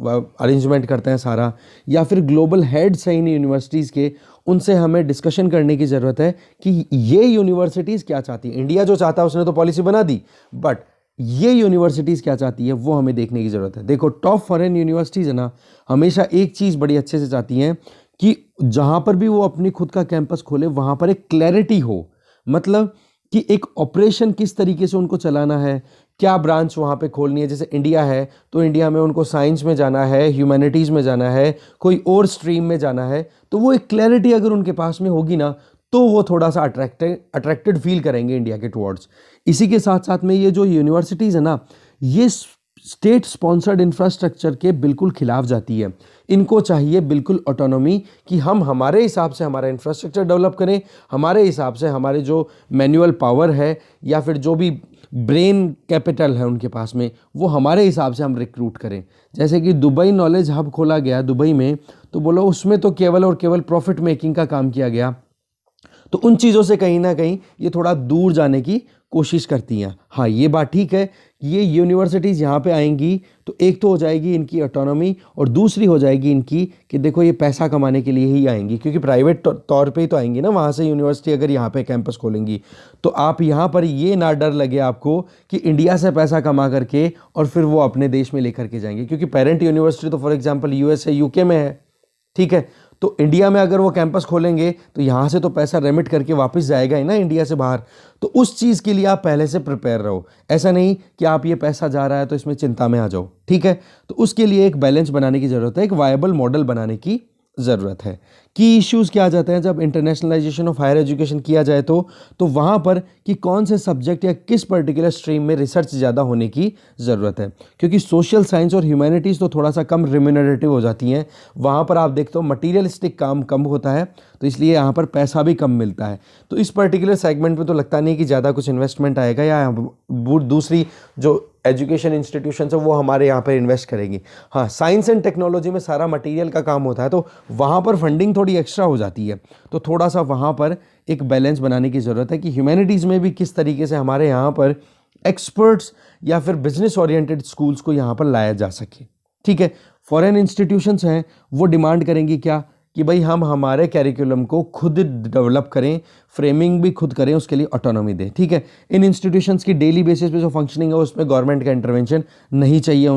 अरेंजमेंट करते हैं सारा, या फिर ग्लोबल हेड्स हैं इन यूनिवर्सिटीज़ के, उनसे हमें डिस्कशन करने की ज़रूरत है कि ये यूनिवर्सिटीज़ क्या चाहती हैं। इंडिया जो चाहता है उसने तो पॉलिसी बना दी, बट ये यूनिवर्सिटीज़ क्या चाहती है वो हमें देखने की ज़रूरत है। देखो टॉप फॉरेन यूनिवर्सिटीज़ है ना, हमेशा एक चीज़ बड़ी अच्छे से चाहती हैं कि जहाँ पर भी वो अपनी खुद का कैंपस खोले वहाँ पर एक क्लैरिटी हो, मतलब कि एक ऑपरेशन किस तरीके से उनको चलाना है, क्या ब्रांच वहाँ पे खोलनी है। जैसे इंडिया है तो इंडिया में उनको साइंस में जाना है, ह्यूमैनिटीज़ में जाना है, कोई और स्ट्रीम में जाना है, तो वो एक क्लैरिटी अगर उनके पास में होगी ना तो वो थोड़ा सा अट्रैक्टेड फील करेंगे इंडिया के टुवर्ड्स। इसी के साथ साथ में ये जो यूनिवर्सिटीज़ है ना, ये स्टेट स्पॉन्सर्ड इंफ्रास्ट्रक्चर के बिल्कुल खिलाफ जाती है। इनको चाहिए बिल्कुल ऑटोनॉमी कि हम हमारे हिसाब से हमारा इंफ्रास्ट्रक्चर डेवलप करें, हमारे हिसाब से हमारे जो मैनुअल पावर है या फिर जो भी ब्रेन कैपिटल है उनके पास में, वो हमारे हिसाब से हम रिक्रूट करें। जैसे कि दुबई नॉलेज हब खोला गया दुबई में, तो बोलो उसमें तो केवल और केवल प्रॉफिट मेकिंग का काम किया गया, तो उन चीज़ों से कहीं ना कहीं ये थोड़ा दूर जाने की कोशिश करती हैं। हाँ ये बात ठीक है, ये यूनिवर्सिटीज़ यहाँ पे आएंगी तो एक तो हो जाएगी इनकी ऑटोनॉमी, और दूसरी हो जाएगी इनकी कि देखो ये पैसा कमाने के लिए ही आएंगी, क्योंकि प्राइवेट तौर पे ही तो आएंगी ना वहाँ से यूनिवर्सिटी अगर यहाँ पे कैंपस खोलेंगी। तो आप यहाँ पर ये ना डर लगे आपको कि इंडिया से पैसा कमा करके और फिर वो अपने देश में लेकर के जाएंगे, क्योंकि पेरेंट यूनिवर्सिटी तो फॉर एग्जाम्पल यूएसए यूके में है, ठीक है। तो इंडिया में अगर वो कैंपस खोलेंगे तो यहाँ से तो पैसा रेमिट करके वापस जाएगा ही ना इंडिया से बाहर। तो उस चीज़ के लिए आप पहले से प्रिपेयर रहो, ऐसा नहीं कि आप ये पैसा जा रहा है तो इसमें चिंता में आ जाओ, ठीक है। तो उसके लिए एक बैलेंस बनाने की ज़रूरत है, एक वायबल मॉडल बनाने की ज़रूरत है। की इश्यूज़ क्या आ जाते हैं जब इंटरनेशनलाइजेशन ऑफ हायर एजुकेशन किया जाए तो वहाँ पर कि कौन से सब्जेक्ट या किस पर्टिकुलर स्ट्रीम में रिसर्च ज़्यादा होने की ज़रूरत है, क्योंकि सोशल साइंस और ह्यूमैनिटीज़ तो थोड़ा सा कम रिम्यूनरेटिव हो जाती हैं। वहाँ पर आप देखते हो मटीरियलिस्टिक काम कम होता है, तो इसलिए यहाँ पर पैसा भी कम मिलता है। तो इस पर्टिकुलर सेगमेंट में तो लगता नहीं कि ज़्यादा कुछ इन्वेस्टमेंट आएगा, या दूसरी जो एजुकेशन इंस्टीट्यूशन है वो हमारे यहाँ पर इन्वेस्ट करेंगी। हाँ साइंस एंड टेक्नोलॉजी में सारा मटेरियल का काम होता है, तो वहाँ पर फंडिंग थोड़ी एक्स्ट्रा हो जाती है। तो थोड़ा सा वहाँ पर एक बैलेंस बनाने की ज़रूरत है कि ह्यूमैनिटीज़ में भी किस तरीके से हमारे यहाँ पर एक्सपर्ट्स या फिर बिजनेस ओरिएंटेड स्कूल्स को यहाँ पर लाया जा सके, ठीक है। फॉरेन इंस्टीट्यूशंस हैं वो डिमांड करेंगी क्या कि भाई हम हमारे कैरिकुलम को खुद डेवलप करें, फ्रेमिंग भी खुद करें, उसके लिए ऑटोनॉमी दें, ठीक है। इन इंस्टीट्यूशंस की डेली बेसिस पे जो फंक्शनिंग है उसमें गवर्नमेंट का इंटरवेंशन नहीं चाहिए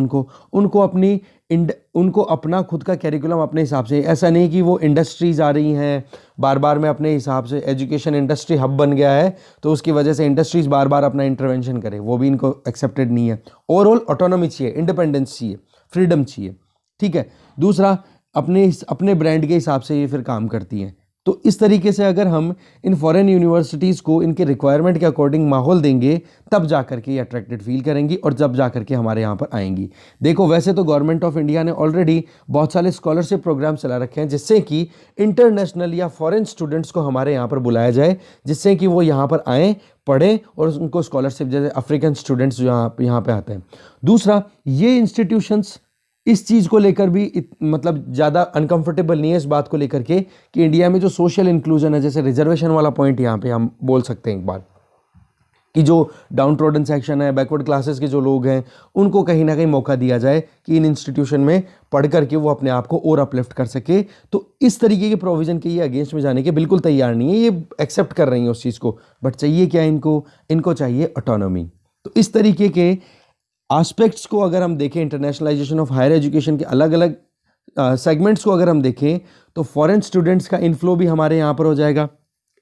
उनको अपना खुद का कैरिकुलम अपने हिसाब से। ऐसा नहीं कि वो इंडस्ट्रीज़ आ रही हैं बार बार में अपने हिसाब से, एजुकेशन इंडस्ट्री हब बन गया है तो उसकी वजह से इंडस्ट्रीज़ बार बार अपना इंटरवेंशन करें, वो भी इनको एक्सेप्टेड नहीं है। ओवरऑल ऑटोनॉमी चाहिए, इंडिपेंडेंस चाहिए, फ्रीडम चाहिए, ठीक है। दूसरा अपने ब्रांड के हिसाब से ये फिर काम करती हैं। तो इस तरीके से अगर हम इन फॉरेन यूनिवर्सिटीज़ को इनके रिक्वायरमेंट के अकॉर्डिंग माहौल देंगे तब जा करके ये अट्रैक्टेड फील करेंगी और जब जा करके हमारे यहाँ पर आएंगी। देखो वैसे तो गवर्नमेंट ऑफ इंडिया ने ऑलरेडी बहुत सारे स्कॉलरशिप प्रोग्राम चला रखे हैं जिससे कि इंटरनेशनल या फॉरेन स्टूडेंट्स को हमारे यहाँ पर बुलाया जाए, जिससे कि वो यहाँ पर आएँ, पढ़ें और उनको स्कॉलरशिप, जैसे अफ्रीकन स्टूडेंट्स जो यहाँ पे आते हैं। दूसरा, ये इंस्टीट्यूशंस इस चीज़ को लेकर भी मतलब ज़्यादा अनकंफर्टेबल नहीं है इस बात को लेकर के कि इंडिया में जो सोशल इंक्लूजन है, जैसे रिजर्वेशन वाला पॉइंट यहाँ पे हम बोल सकते हैं एक बार कि जो डाउन ट्रोडन सेक्शन है, बैकवर्ड क्लासेस के जो लोग हैं, उनको कहीं ना कहीं मौका दिया जाए कि इन इंस्टीट्यूशन में पढ़ करके वो अपने आप को और अपलिफ्ट कर सके। तो इस तरीके के प्रोविज़न के ये अगेंस्ट में जाने के बिल्कुल तैयार नहीं है, ये एक्सेप्ट कर रही हैं उस चीज़ को, बट चाहिए क्या इनको चाहिए ऑटोनॉमी। तो इस तरीके के एस्पेक्ट्स को अगर हम देखें, इंटरनेशनलाइजेशन ऑफ हायर एजुकेशन के अलग अलग सेगमेंट्स को अगर हम देखें तो फॉरेन स्टूडेंट्स का इनफ्लो भी हमारे यहाँ पर हो जाएगा।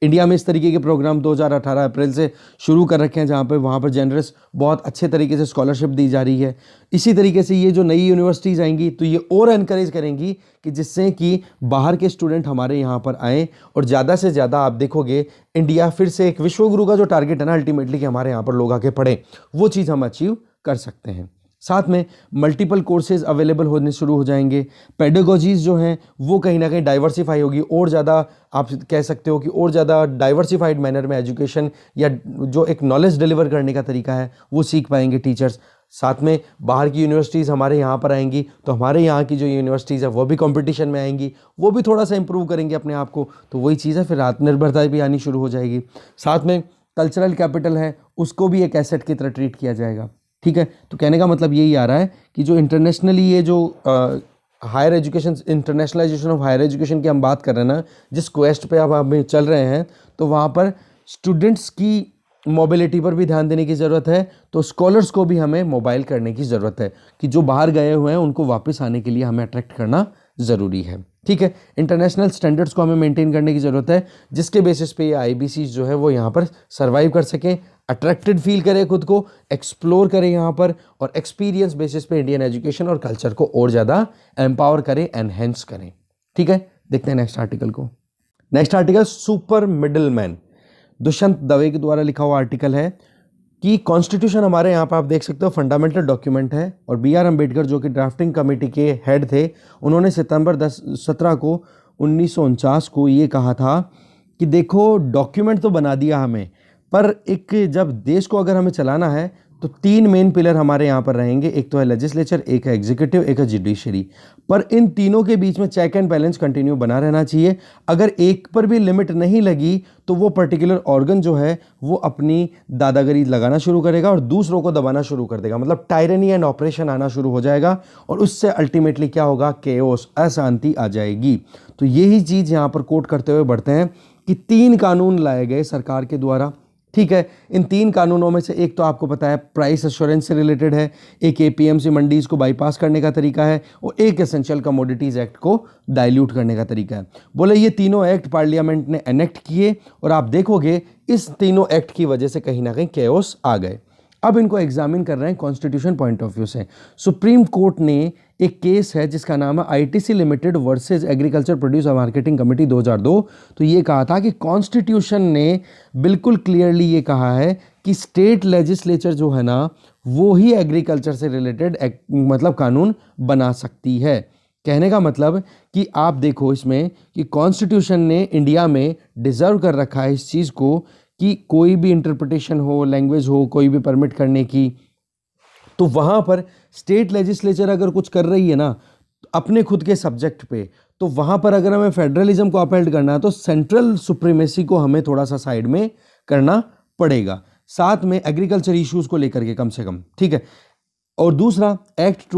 इंडिया में इस तरीके के प्रोग्राम 2018 अप्रैल से शुरू कर रखे हैं जहाँ पे वहाँ पर जेनरस बहुत अच्छे तरीके से स्कॉलरशिप दी जा रही है। इसी तरीके से ये जो नई यूनिवर्सिटीज़ आएंगी तो ये और एनकरेज करेंगी कि जिससे कि बाहर के स्टूडेंट हमारे यहाँ पर आएँ और ज़्यादा से ज़्यादा आप देखोगे इंडिया फिर से एक विश्व गुरु का जो टारगेट है ना अल्टीमेटली कि हमारे यहाँ पर लोग आके पढ़ें, वो चीज़ हम अचीव कर सकते हैं। साथ में मल्टीपल कोर्सेज अवेलेबल होने शुरू हो जाएंगे, पेडागोजीज जो हैं वो कहीं ना कहीं डाइवर्सिफाई होगी, और ज़्यादा आप कह सकते हो कि और ज़्यादा डाइवर्सिफाइड मैनर में एजुकेशन या जो एक नॉलेज डिलीवर करने का तरीका है वो सीख पाएंगे टीचर्स। साथ में बाहर की यूनिवर्सिटीज़ हमारे यहाँ पर आएंगी तो हमारे यहाँ की जो यूनिवर्सिटीज़ है वो भी कंपटीशन में आएंगी, वो भी थोड़ा सा इंप्रूव करेंगे अपने आप को, तो वही चीज़ है, फिर आत्मनिर्भरता भी आनी शुरू हो जाएगी। साथ में कल्चरल कैपिटल है उसको भी एक एसेट की तरह ट्रीट किया जाएगा। ठीक है, तो कहने का मतलब यही आ रहा है कि जो इंटरनेशनली ये जो higher education, internationalisation of higher education की हम बात कर रहे हैं ना, जिस क्वेस्ट पे अब हम चल रहे हैं, तो वहाँ पर स्टूडेंट्स की मोबिलिटी पर भी ध्यान देने की ज़रूरत है। तो स्कॉलर्स को भी हमें मोबाइल करने की ज़रूरत है कि जो बाहर गए हुए हैं उनको वापस आने के लिए हमें अट्रैक्ट करना ज़रूरी है। ठीक है, इंटरनेशनल स्टैंडर्ड्स को हमें मेंटेन करने की ज़रूरत है, जिसके बेसिस पे ये आईबीसी जो है वो यहाँ पर सर्वाइव कर सकें, अट्रैक्टेड फील करें, खुद को एक्सप्लोर करें यहाँ पर, और एक्सपीरियंस बेसिस पे इंडियन एजुकेशन और कल्चर को और ज़्यादा एम्पावर करें, एनहेंस करें। ठीक है, देखते हैं नेक्स्ट आर्टिकल को। Next article super middle man, Dushyant Dave के द्वारा लिखा हुआ आर्टिकल है कि कॉन्स्टिट्यूशन हमारे यहाँ पर आप देख सकते हो फंडामेंटल डॉक्यूमेंट है, और बी आर अम्बेडकर जो कि ड्राफ्टिंग कमेटी के हेड थे, उन्होंने सितंबर 17 को 1949 को ये कहा था कि देखो डॉक्यूमेंट तो बना दिया हमें, पर एक जब देश को अगर हमें चलाना है तो 3 मेन पिलर हमारे यहाँ पर रहेंगे, एक तो है लेजिस्लेचर, एक है एग्जीक्यूटिव, एक है जुडिशरी, पर इन तीनों के बीच में चेक एंड बैलेंस कंटिन्यू बना रहना चाहिए। अगर एक पर भी लिमिट नहीं लगी तो वो पर्टिकुलर ऑर्गन जो है वो अपनी दादागिरी लगाना शुरू करेगा और दूसरों को दबाना शुरू कर देगा, मतलब टायरनी एंड ऑपरेशन आना शुरू हो जाएगा, और उससे अल्टीमेटली क्या होगा, केओस, अशांति आ जाएगी। तो यही चीज़ यहाँ पर कोट करते हुए बढ़ते हैं कि 3 कानून लाए गए सरकार के द्वारा। ठीक है, इन 3 कानूनों में से एक तो आपको पता है प्राइस एश्योरेंस से रिलेटेड है, एक एपीएमसी मंडीज को बाईपास करने का तरीका है, और एक एसेंशियल कमोडिटीज एक्ट को डाइल्यूट करने का तरीका है। बोले ये तीनों एक्ट पार्लियामेंट ने एनेक्ट किए, और आप देखोगे इस तीनों एक्ट की वजह से कहीं ना कहीं केओस आ गए। अब इनको एग्जामिन कर रहे हैं कॉन्स्टिट्यूशन पॉइंट ऑफ व्यू से। सुप्रीम कोर्ट ने एक केस है जिसका नाम है ITC limited versus agriculture produce और मार्केटिंग कमेटी 2002। तो ये कहा था कि कॉन्स्टिट्यूशन ने बिल्कुल क्लियरली ये कहा है कि स्टेट लेजिस्लेचर जो है ना वो ही एग्रीकल्चर से रिलेटेड मतलब कानून बना सकती है। कहने का मतलब कि आप देखो इसमें कि कॉन्स्टिट्यूशन ने इंडिया में डिजर्व कर रखा है इस चीज़ को कि कोई भी इंटरप्रिटेशन हो, लैंग्वेज हो, कोई भी परमिट करने की, तो वहाँ पर स्टेट लेजिस्लेचर अगर कुछ कर रही है ना अपने खुद के सब्जेक्ट पे, तो वहाँ पर अगर हमें फेडरलिज्म को अपहेल्ड करना है तो सेंट्रल सुप्रीमेसी को हमें थोड़ा सा साइड में करना पड़ेगा, साथ में एग्रीकल्चर इश्यूज को लेकर के कम से कम। ठीक है, और दूसरा एक्ट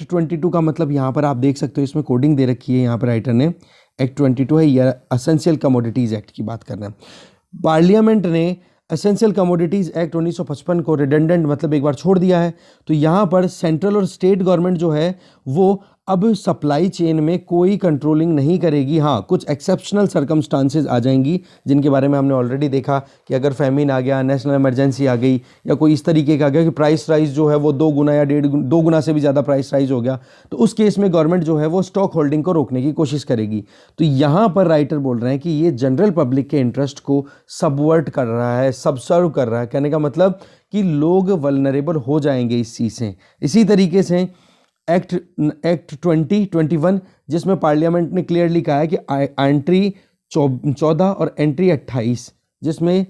22 का मतलब यहाँ पर आप देख सकते हो इसमें कोडिंग दे रखी है, यहाँ पर राइटर ने एक्ट 22 है, यह एसेंशियल कमोडिटीज एक्ट की बात करना है। पार्लियामेंट ने एसेंशियल कमोडिटीज़ एक्ट 1955 को रिडेंडेंट मतलब एक बार छोड़ दिया है। तो यहाँ पर सेंट्रल और स्टेट गवर्नमेंट जो है वो अब सप्लाई चेन में कोई कंट्रोलिंग नहीं करेगी। हाँ, कुछ एक्सेप्शनल सर्कमस्टांसेस आ जाएंगी जिनके बारे में हमने ऑलरेडी देखा कि अगर फैमिन आ गया, नेशनल इमरजेंसी आ गई, या कोई इस तरीके का आ गया कि प्राइस राइज जो है वो 2 गुना या 2 गुना से भी ज़्यादा प्राइस राइज हो गया, तो उस केस में गवर्नमेंट जो है वो स्टॉक होल्डिंग को रोकने की कोशिश करेगी। तो यहाँ पर राइटर बोल रहे हैं कि ये जनरल पब्लिक के इंटरेस्ट को सबवर्ट कर रहा है, सबसर्व कर रहा है। कहने का मतलब कि लोग वल्नरेबल हो जाएंगे इस चीज़ से। इसी तरीके से एक्ट 2021 जिसमें पार्लियामेंट ने क्लियरली कहा है कि एंट्री 14 और एंट्री 28, जिसमें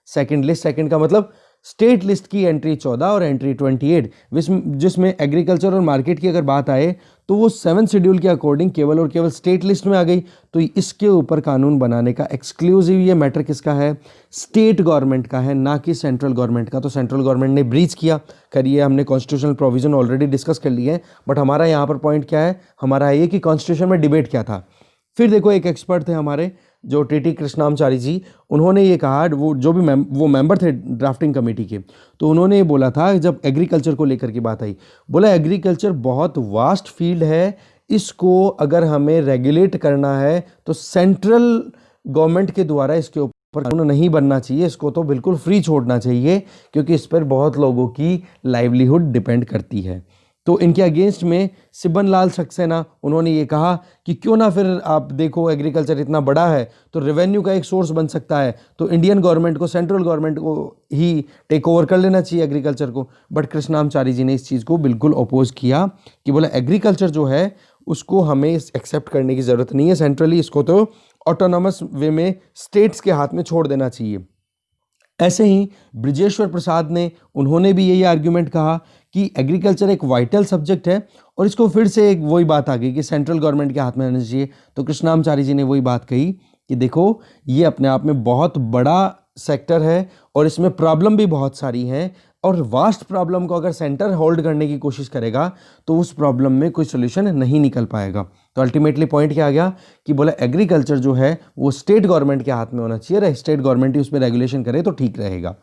सेकंड का मतलब स्टेट लिस्ट की एंट्री 14 और एंट्री 28, जिसमें एग्रीकल्चर और मार्केट की अगर बात आए तो वो 7 शेड्यूल के अकॉर्डिंग केवल और केवल स्टेट लिस्ट में आ गई। तो इसके ऊपर कानून बनाने का एक्सक्लूसिव ये मैटर किसका है, स्टेट गवर्नमेंट का है, ना कि सेंट्रल गवर्नमेंट का। तो सेंट्रल गवर्नमेंट ने ब्रीच किया, करिए हमने कॉन्स्टिट्यूशनल प्रोविजन ऑलरेडी डिस्कस कर लिए हैं, बट हमारा यहाँ पर पॉइंट क्या है, हमारा ये कि कॉन्स्टिट्यूशन में डिबेट क्या था। फिर देखो एक एक्सपर्ट थे हमारे जो टीटी कृष्णामचारी जी, उन्होंने ये कहा, वो जो भी वो मेंबर थे ड्राफ्टिंग कमेटी के, तो उन्होंने ये बोला था जब एग्रीकल्चर को लेकर की बात आई, बोला एग्रीकल्चर बहुत वास्ट फील्ड है, इसको अगर हमें रेगुलेट करना है तो सेंट्रल गवर्नमेंट के द्वारा इसके ऊपर कानून नहीं बनना चाहिए, इसको तो बिल्कुल फ्री छोड़ना चाहिए, क्योंकि इस पर बहुत लोगों की लाइवलीहुड डिपेंड करती है। तो इनके अगेंस्ट में सिबन लाल सक्सेना, उन्होंने ये कहा कि क्यों ना फिर आप देखो एग्रीकल्चर इतना बड़ा है तो रेवेन्यू का एक सोर्स बन सकता है, तो इंडियन गवर्नमेंट को, सेंट्रल गवर्नमेंट को ही टेक ओवर कर लेना चाहिए एग्रीकल्चर को। बट कृष्णामचारी जी ने इस चीज़ को बिल्कुल अपोज किया कि बोला एग्रीकल्चर जो है उसको हमें एक्सेप्ट करने की ज़रूरत नहीं है सेंट्रली, इसको तो ऑटोनॉमस वे में स्टेट्स के हाथ में छोड़ देना चाहिए। ऐसे ही ब्रिजेश्वर प्रसाद ने, उन्होंने भी यही आर्ग्यूमेंट कहा कि एग्रीकल्चर एक वाइटल सब्जेक्ट है, और इसको फिर से एक वही बात आ गई कि सेंट्रल गवर्नमेंट के हाथ में रहना चाहिए। तो कृष्णामचारी जी ने वही बात कही कि देखो ये अपने आप में बहुत बड़ा सेक्टर है और इसमें प्रॉब्लम भी बहुत सारी हैं, और वास्ट प्रॉब्लम को अगर सेंटर होल्ड करने की कोशिश करेगा तो उस प्रॉब्लम में कोई सोल्यूशन नहीं निकल पाएगा। तो अल्टीमेटली पॉइंट क्या आ गया कि बोला एग्रीकल्चर जो है वो स्टेट गवर्नमेंट के हाथ में होना चाहिए, स्टेट गवर्नमेंट ही उसमें रेगुलेशन करे तो ठीक रहेगा।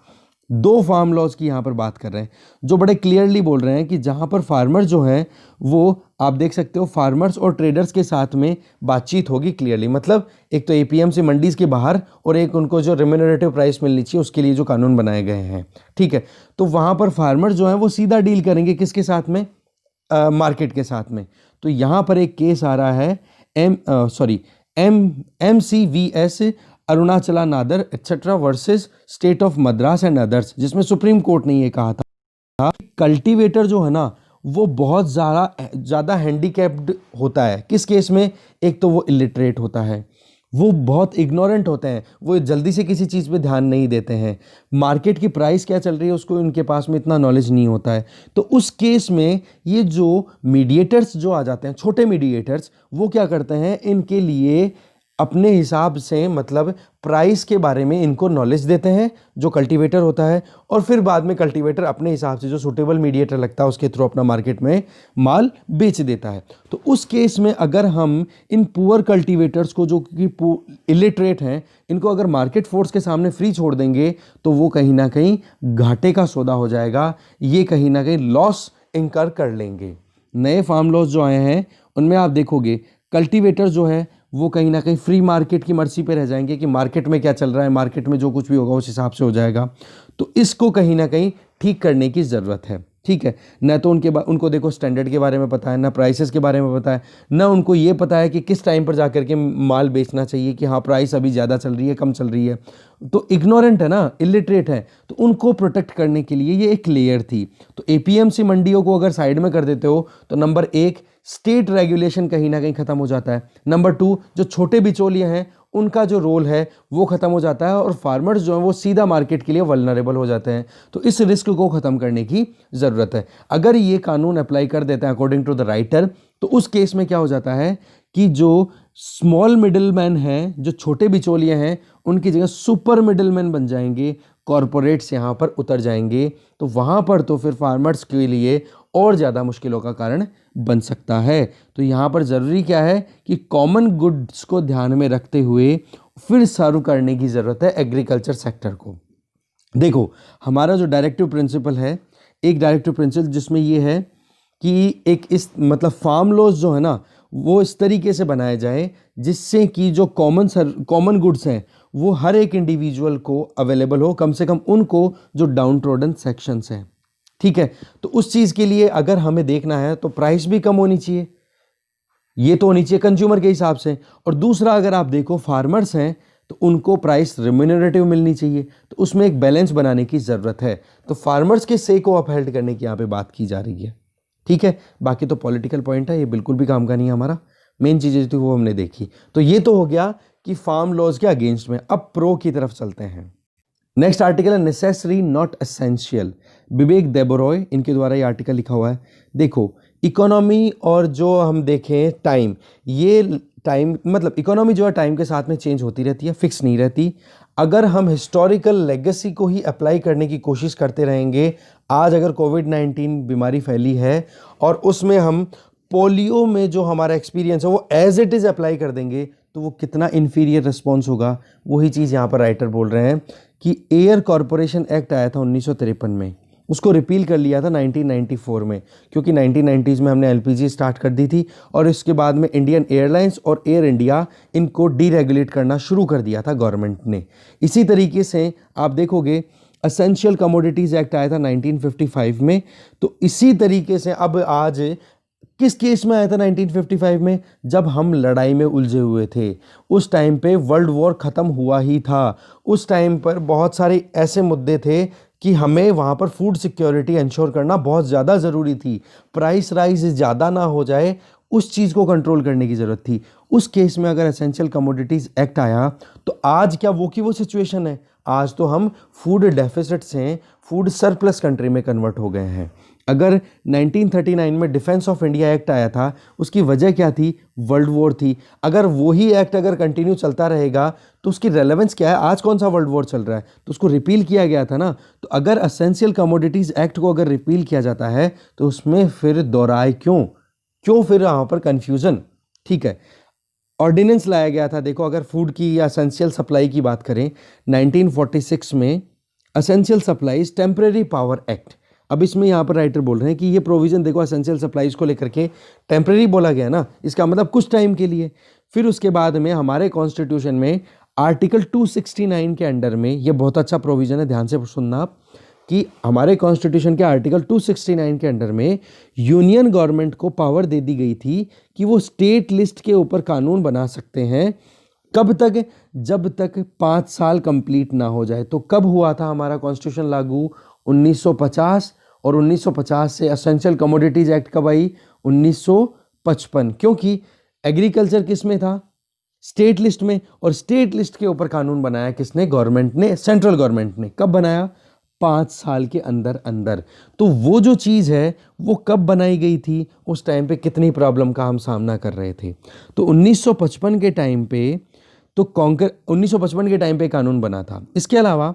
दो फार्म लॉज की यहाँ पर बात कर रहे हैं जो बड़े क्लियरली बोल रहे हैं कि जहाँ पर फार्मर जो है वो आप देख सकते हो फार्मर्स और ट्रेडर्स के साथ में बातचीत होगी क्लियरली, मतलब एक तो एपीएमसी मंडीज के बाहर और एक उनको जो रेम्यूनरेटिव प्राइस मिलनी चाहिए उसके लिए जो कानून बनाए गए हैं, ठीक है। तो वहाँ पर फार्मर जो है वो सीधा डील करेंगे किसके साथ में, मार्केट के साथ में। तो यहाँ पर एक केस आ रहा है MCVS Arunachala Nadar etcetera versus state of Madras and others, जिसमें सुप्रीम कोर्ट ने ये कहा था कल्टीवेटर जो है ना वो बहुत ज़्यादा हैंडीकैप्ड होता है। किस केस में, एक तो वो इलिटरेट होता है, वो बहुत इग्नोरेंट होते हैं, वो जल्दी से किसी चीज़ पे ध्यान नहीं देते हैं, मार्केट की प्राइस क्या चल रही है उसको उनके पास में इतना नॉलेज नहीं होता है। तो उस केस में ये जो मीडिएटर्स जो आ जाते हैं, छोटे मीडिएटर्स, वो क्या करते हैं, इनके लिए अपने हिसाब से मतलब प्राइस के बारे में इनको नॉलेज देते हैं जो कल्टीवेटर होता है, और फिर बाद में कल्टीवेटर अपने हिसाब से जो सूटेबल मीडिएटर लगता है उसके थ्रू अपना मार्केट में माल बेच देता है। तो उस केस में अगर हम इन पुअर कल्टीवेटर्स को जो कि इलिटरेट हैं इनको अगर मार्केट फोर्स के सामने फ्री छोड़ देंगे तो वो कहीं ना कहीं घाटे का सौदा हो जाएगा, ये कहीं ना कहीं लॉस इंकर कर लेंगे। नए फार्म लॉज जो आए हैं उनमें आप देखोगे कल्टीवेटर जो है वो कहीं ना कहीं फ्री मार्केट की मर्जी पे रह जाएंगे कि मार्केट में क्या चल रहा है, मार्केट में जो कुछ भी होगा उस हिसाब से हो जाएगा। तो इसको कहीं ना कहीं ठीक करने की ज़रूरत है, ठीक है। न तो उनको देखो स्टैंडर्ड के बारे में पता है, ना प्राइसेस के बारे में पता है, ना उनको ये पता है कि किस टाइम पर जा करके माल बेचना चाहिए कि हाँ प्राइस अभी ज़्यादा चल रही है कम चल रही है। तो इग्नोरेंट है ना, इलिटरेट है। तो उनको प्रोटेक्ट करने के लिए ये एक लेयर थी। तो एपीएमसी मंडियों को अगर साइड में कर देते हो तो नंबर एक स्टेट रेगुलेशन कहीं ना कहीं खत्म हो जाता है, नंबर टू जो छोटे बिचौलिए हैं उनका जो रोल है वो खत्म हो जाता है, और फार्मर्स जो हैं वो सीधा मार्केट के लिए वल्नरेबल हो जाते हैं। तो इस रिस्क को खत्म करने की ज़रूरत है। अगर ये कानून अप्लाई कर देते हैं अकॉर्डिंग टू द राइटर तो उस केस में क्या हो जाता है कि जो स्मॉल मिडिलमैन हैं, जो छोटे बिचौलिए हैं, उनकी जगह सुपर मिडिलमैन बन जाएंगे, कॉरपोरेट्स यहाँ पर उतर जाएंगे। तो वहाँ पर तो फिर फार्मर्स के लिए और ज़्यादा मुश्किलों का कारण बन सकता है। तो यहाँ पर ज़रूरी क्या है कि कॉमन गुड्स को ध्यान में रखते हुए फिर सर्व करने की ज़रूरत है एग्रीकल्चर सेक्टर को। देखो हमारा जो डायरेक्टिव प्रिंसिपल है, एक डायरेक्टिव प्रिंसिपल जिसमें ये है कि एक इस मतलब फार्म लॉज जो है ना वो इस तरीके से बनाए जाए जिससे कि जो कॉमन गुड्स हैं वो हर एक इंडिविजुअल को अवेलेबल हो, कम से कम उनको जो डाउन ट्रोडन सेक्शंस हैं, ठीक है। तो उस चीज़ के लिए अगर हमें देखना है तो प्राइस भी कम होनी चाहिए, ये तो होनी चाहिए कंज्यूमर के हिसाब से, और दूसरा अगर आप देखो फार्मर्स हैं तो उनको प्राइस रिम्यूनरेटिव मिलनी चाहिए। तो उसमें एक बैलेंस बनाने की ज़रूरत है। तो फार्मर्स के से को अपहेल्ड करने की यहाँ पे बात की जा रही है, ठीक है। बाकी तो पॉलिटिकल पॉइंट है, ये बिल्कुल भी काम का नहीं है हमारा। मेन चीज़ें थी वो हमने देखी। तो ये तो हो गया कि फार्म लॉज के अगेंस्ट में। अब प्रो की तरफ चलते हैं। नेक्स्ट आर्टिकल है नेसेसरी नॉट एसेंशियल, विवेक देबरॉय इनके द्वारा ये आर्टिकल लिखा हुआ है। देखो इकोनॉमी और जो हम देखें टाइम, ये टाइम मतलब इकोनॉमी जो है टाइम के साथ में चेंज होती रहती है, फिक्स नहीं रहती। अगर हम हिस्टोरिकल लेगेसी को ही अप्लाई करने की कोशिश करते रहेंगे, आज अगर कोविड-19 बीमारी फैली है और उसमें हम पोलियो में जो हमारा एक्सपीरियंस है वो एज इट इज़ अप्लाई कर देंगे तो वो कितना इन्फीरियर रिस्पॉन्स होगा। वही चीज़ यहाँ पर राइटर बोल रहे हैं कि एयर कॉरपोरेशन एक्ट आया था 1953 में, उसको रिपील कर लिया था 1994 में, क्योंकि 1990s में हमने एलपीजी स्टार्ट कर दी थी और इसके बाद में इंडियन एयरलाइंस और एयर इंडिया इनको डीरेगुलेट करना शुरू कर दिया था गवर्नमेंट ने। इसी तरीके से आप देखोगे असेंशियल कमोडिटीज़ एक्ट आया था 1955 में। तो इसी तरीके से अब आज किस केस में आया था 1955 में, जब हम लड़ाई में उलझे हुए थे। उस टाइम पे वर्ल्ड वॉर ख़त्म हुआ ही था। उस टाइम पर बहुत सारे ऐसे मुद्दे थे कि हमें वहाँ पर फूड सिक्योरिटी इंश्योर करना बहुत ज़्यादा ज़रूरी थी, प्राइस राइज ज़्यादा ना हो जाए, उस चीज़ को कंट्रोल करने की ज़रूरत थी। उस केस में अगर एसेंशियल कमोडिटीज़ एक्ट आया तो आज क्या वो की वो सिचुएशन है, आज तो हम फूड डेफिसिट से फूड सरप्लस कंट्री में कन्वर्ट हो गए हैं। अगर 1939 में डिफेंस ऑफ इंडिया एक्ट आया था, उसकी वजह क्या थी? वर्ल्ड वॉर थी। अगर वही एक्ट अगर कंटिन्यू चलता रहेगा तो उसकी रेलेवेंस क्या है? आज कौन सा वर्ल्ड वॉर चल रहा है? तो उसको रिपील किया गया था ना। तो अगर असेंशियल कमोडिटीज एक्ट को अगर रिपील किया जाता है तो उसमें फिर दोहराए क्यों? क्यों फिर यहाँ पर कंफ्यूजन? ठीक है, ऑर्डिनेंस लाया गया था। देखो, अगर फूड की या असेंशियल सप्लाई की बात करें, 1946 में essential supplies temporary power act. अब इसमें यहाँ पर राइटर बोल रहे हैं कि ये प्रोविजन देखो असेंशियल सप्लाईज को लेकर के टेम्परेरी बोला गया ना, इसका मतलब कुछ टाइम के लिए। फिर उसके बाद में हमारे कॉन्स्टिट्यूशन में आर्टिकल 269 के अंडर में, ये बहुत अच्छा प्रोविजन है, ध्यान से सुनना आप, कि हमारे कॉन्स्टिट्यूशन के आर्टिकल 269 के अंडर में यूनियन गवर्नमेंट को पावर दे दी गई थी कि वो स्टेट लिस्ट के ऊपर कानून बना सकते हैं। कब तक? जब तक 5 साल कंप्लीट ना हो जाए। तो कब हुआ था हमारा कॉन्स्टिट्यूशन लागू? 1950। और 1950 से असेंशियल कमोडिटीज एक्ट कब आई? 1955। क्योंकि एग्रीकल्चर किस में था? स्टेट लिस्ट में। और स्टेट लिस्ट के ऊपर कानून बनाया किसने? गवर्नमेंट ने, सेंट्रल गवर्नमेंट ने। कब बनाया? 5 साल के अंदर अंदर। तो वो जो चीज़ है वो कब बनाई गई थी? उस टाइम पे कितनी प्रॉब्लम का हम सामना कर रहे थे। तो 1955 के टाइम पे, तो 1955 के टाइम पे कानून बना था। इसके अलावा